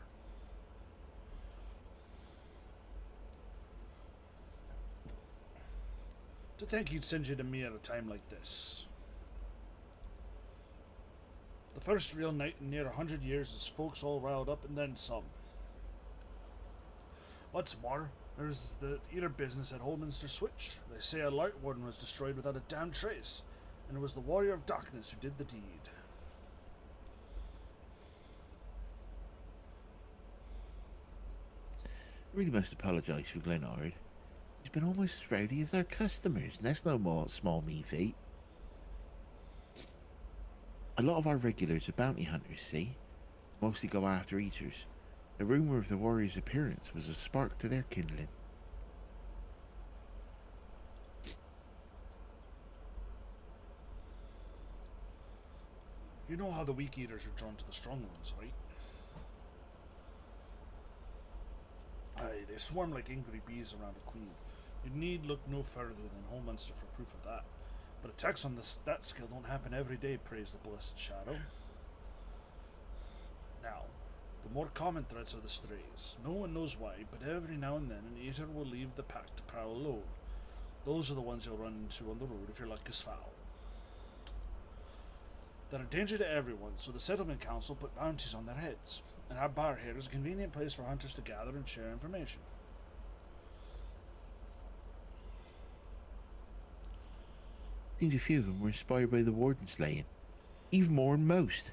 To think he'd send you to me at a time like this. The first real night in near 100 years is folks all riled up and then some. What's more, there's the eater business at Holminster Switch. They say a light warden was destroyed without a damn trace, and it was the warrior of darkness who did the deed. I really must apologise for Glenard. He's been almost as rowdy as our customers, and that's no more small mean feat. A lot of our regulars are bounty hunters, see? Mostly go after eaters. The rumour of the warrior's appearance was a spark to their kindling. You know how the weak eaters are drawn to the strong ones, right? Aye, they swarm like angry bees around a queen. You need look no further than Holminster for proof of that. But attacks on that scale don't happen every day, praise the blessed shadow. Now, the more common threats are the strays. No one knows why, but every now and then an eater will leave the pack to prowl alone. Those are the ones you'll run into on the road if your luck is foul. They're a danger to everyone, so the settlement council put bounties on their heads. And our bar here is a convenient place for hunters to gather and share information. Seems a few of them were inspired by the warden slaying. Even more than most.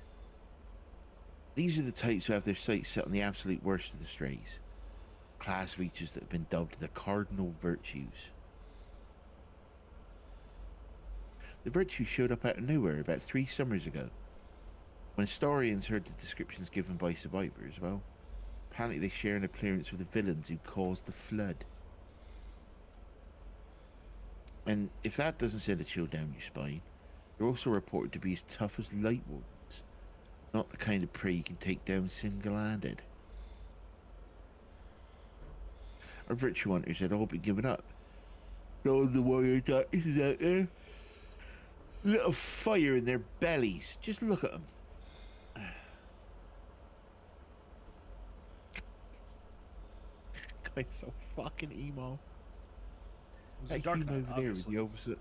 These are the types who have their sights set on the absolute worst of the strays. Class reachers that have been dubbed the cardinal virtues. The virtues showed up out of nowhere about 3 summers ago. When historians heard the descriptions given by survivors, well, apparently they share an appearance with the villains who caused the flood. And if that doesn't send a chill down your spine, they're also reported to be as tough as light wardens. Not the kind of prey you can take down single-handed. Our virtue hunters had all been given up. All the warrior darkness is out there. Little fire in their bellies. Just look at them. Guy's so fucking emo. He's a That Dark human Knight, over there is obviously. the opposite.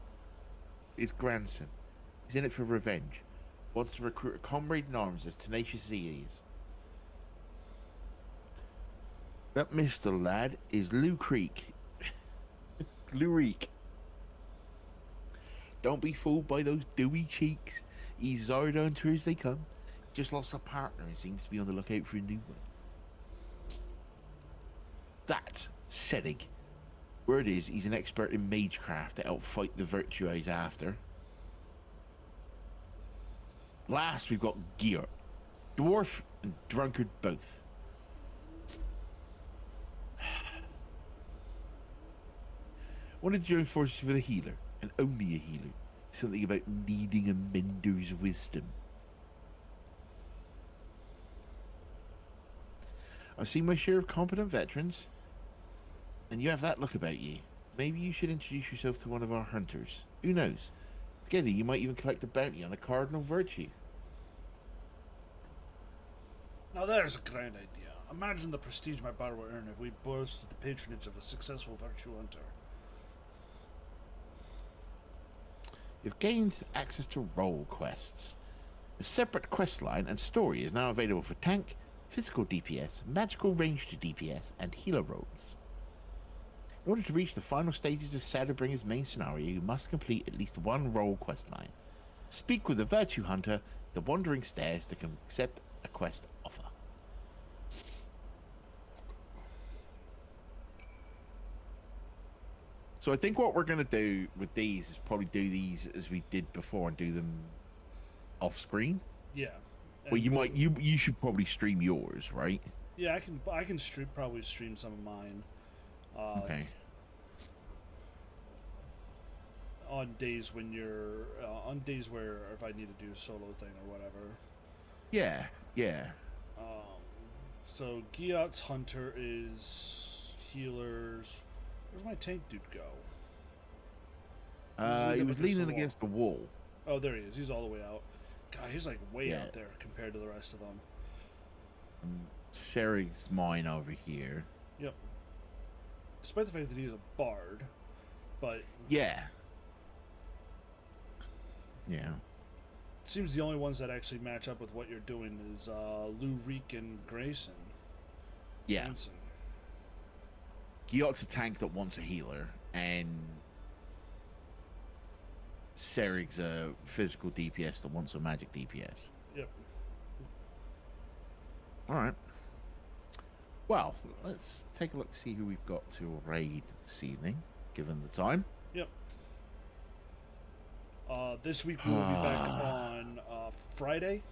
His grandson. He's in it for revenge. Wants to recruit a comrade in arms as tenacious as he is. That Mr. Lad is Lou Creek. Lou Reek. Don't be fooled by those dewy cheeks. He's hard on to as they come. Just lost a partner and seems to be on the lookout for a new one. That's Sedig. Word is, he's an expert in magecraft to outfight the virtue he's after. Last, we've got Gear. Dwarf and drunkard both. Wanted to join forces with a healer, and only a healer. Something about needing a mender's wisdom. I've seen my share of competent veterans, and you have that look about you. Maybe you should introduce yourself to one of our hunters. Who knows? Together, you might even collect a bounty on a cardinal virtue. Now there's a grand idea. Imagine the prestige my bar would earn if we boasted the patronage of a successful virtue hunter. You've gained access to role quests. A separate quest line and story is now available for tank, physical DPS, magical ranged DPS, and healer roles. In order to reach the final stages of Shadowbringer's main scenario, you must complete at least one role quest line. Speak with the Virtue Hunter, the Wandering Stairs, to accept a quest offer. So I think what we're going to do with these is probably do these as we did before and do them off screen. Yeah. Well, you should probably stream yours, right? Yeah, I can probably stream some of mine. Okay. On days when you're on days where if I need to do a solo thing or whatever. Yeah, yeah. So Giot's hunter is healers. Where's my tank dude go? He was leaning against the wall. Oh, there he is. He's all the way out. God, he's like way Yeah. out there compared to the rest of them. Serig's mine over here. Yep. Despite the fact that he's a bard, but Yeah. Yeah. it seems the only ones that actually match up with what you're doing is Lou Reek and Grayson. Yeah. Grayson. Giot's a tank that wants a healer, and Serig's a physical DPS that wants a magic DPS. Yep. Alright. Well, let's take a look, see who we've got to raid this evening, given the time. Yep. This week we will be back on Friday.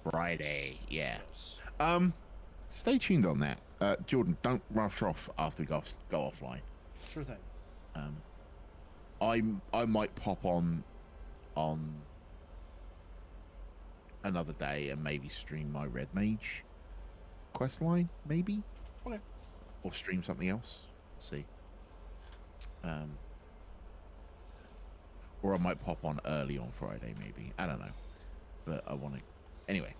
Friday, yeah. Yes. Stay tuned on that. Jordan, don't rush off after we go offline. Sure thing. I might pop on another day and maybe stream my Red Mage quest line, maybe. Okay. Or stream something else. See. Or I might pop on early on Friday, maybe. I don't know. But I want to. Anyway.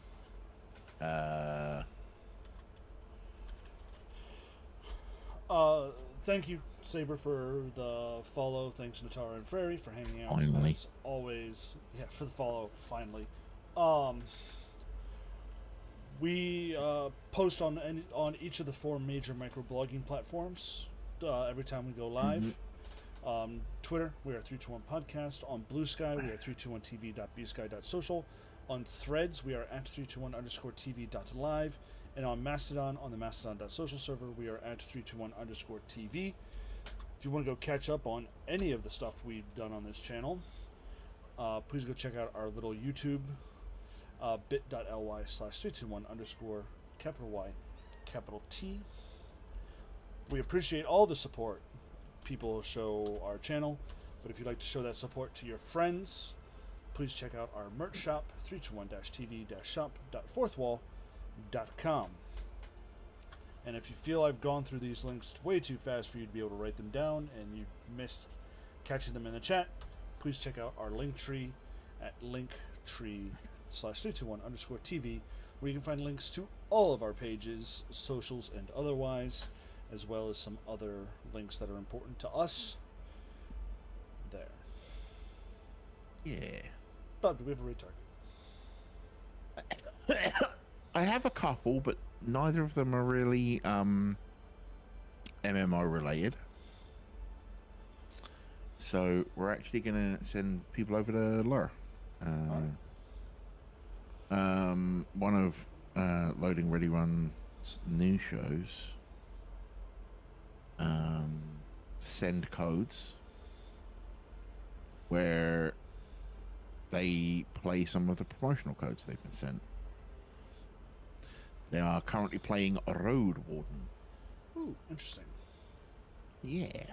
Thank you, Saber, for the follow. Thanks, Natara and Frary, for hanging out. Finally. As always. Yeah, for the follow, finally. We post on each of the 4 major microblogging platforms every time we go live. Twitter, we are 321 Podcast. On Blue Sky, we are 321tv.bsky.social. On Threads, we are at 321_tv.live. And on Mastodon, on the mastodon.social server, we are at 321_tv. If you want to go catch up on any of the stuff we've done on this channel, please go check out our little YouTube, bit.ly/321_Y_T. We appreciate all the support people show our channel, but if you'd like to show that support to your friends, please check out our merch shop, 321-tv-shop.fourthwall.com. And if you feel I've gone through these links way too fast for you to be able to write them down and you missed catching them in the chat, please check out our link tree at linktree/321_TV, where you can find links to all of our pages, socials and otherwise, as well as some other links that are important to us. There. Yeah. Bob, do we have a raid target? I have a couple, but neither of them are really MMO related. So we're actually gonna send people over to Lure. One of Loading Ready Run's new shows. Send codes where they play some of the promotional codes they've been sent. They are currently playing Road Warden. Ooh, interesting. Yeah.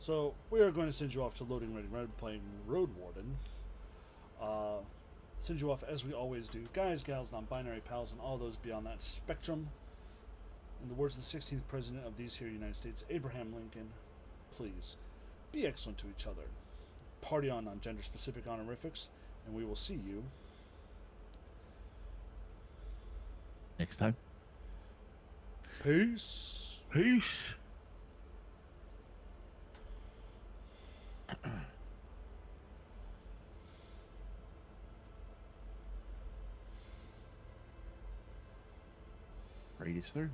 So we are going to send you off to Loading Ready Run playing Road Warden. Send you off as we always do. Guys, gals, non-binary pals, and all those beyond that spectrum. In the words of the 16th President of these here United States, Abraham Lincoln, please be excellent to each other. Party on gender-specific honorifics, and we will see you Next time. Peace. Peace. Raid is through.